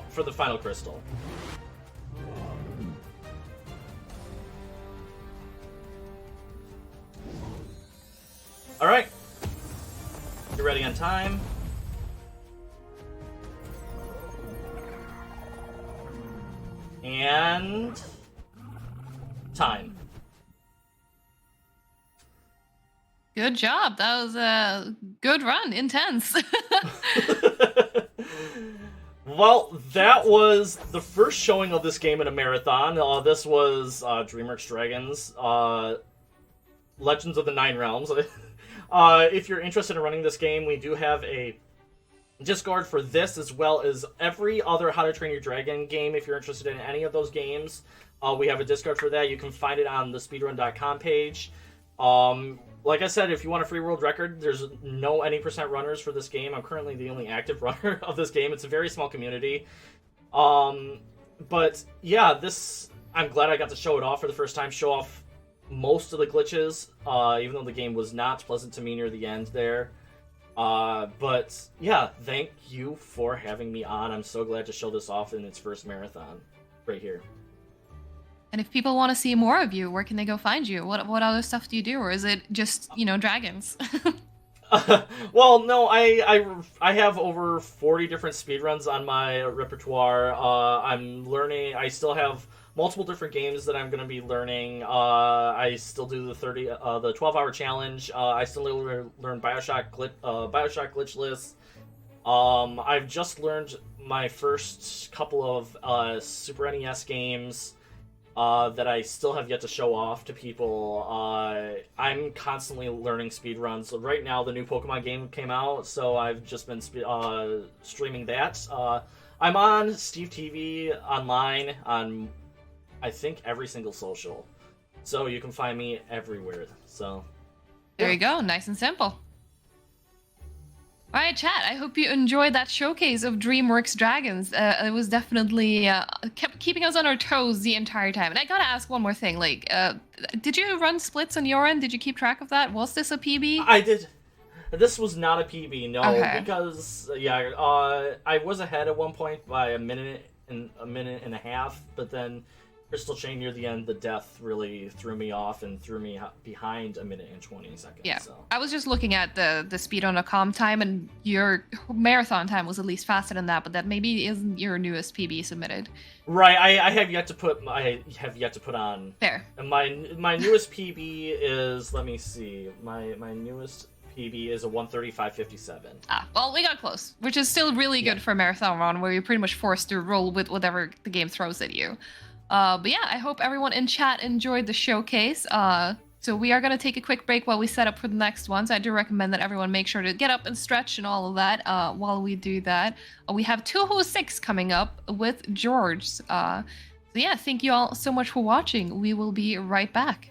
for the final crystal. Alright. You're ready on time. And... time. Good job. That was a good run. Intense. Well, that was the first showing of this game in a marathon. This was DreamWorks Dragons, Legends of the Nine Realms. If you're interested in running this game, we do have a Discord for this, as well as every other How to Train Your Dragon game. If you're interested in any of those games, we have a Discord for that. You can find it on the speedrun.com page. Like I said, if you want a free world record, there's no any percent runners for this game. I'm currently the only active runner of this game. It's a very small community. But yeah, I'm glad I got to show it off for the first time, show off most of the glitches, even though the game was not pleasant to me near the end there. But yeah, thank you for having me on. I'm so glad to show this off in its first marathon right here. And if people want to see more of you, where can they go find you? What other stuff do you do? Or is it just, dragons? Well, no, I have over 40 different speedruns on my repertoire. I'm learning. I still have multiple different games that I'm going to be learning. I still do the 12-hour challenge. I still learn Bioshock glitchless. I've just learned my first couple of Super NES games. that I still have yet to show off to people. I'm constantly learning speed runs. So right now, the new Pokemon game came out, so I've just been streaming that. I'm on Stevetvonline on, I think, every single social. So you can find me everywhere. So There you go, nice and simple. All right, chat. I hope you enjoyed that showcase of DreamWorks Dragons. It was definitely kept keeping us on our toes the entire time. And I gotta ask one more thing. Like, did you run splits on your end? Did you keep track of that? Was this a PB? I did. This was not a PB, no, Okay. because I was ahead at one point by a minute and a half, but then Crystal Chain near the end, the death really threw me off and threw me behind a minute and 20 seconds. Yeah, So. I was just looking at the speed.com time, and your marathon time was at least faster than that. But that maybe isn't your newest PB submitted. Right, I have yet to put on. Fair. And my newest PB is, let me see, my newest PB is a 1:35:57. Ah, well, we got close, which is still really good for a marathon run where you're pretty much forced to roll with whatever the game throws at you. But yeah, I hope everyone in chat enjoyed the showcase. So we are going to take a quick break while we set up for the next one. So I do recommend that everyone make sure to get up and stretch and all of that while we do that. We have 206 coming up with George. So yeah, thank you all so much for watching. We will be right back.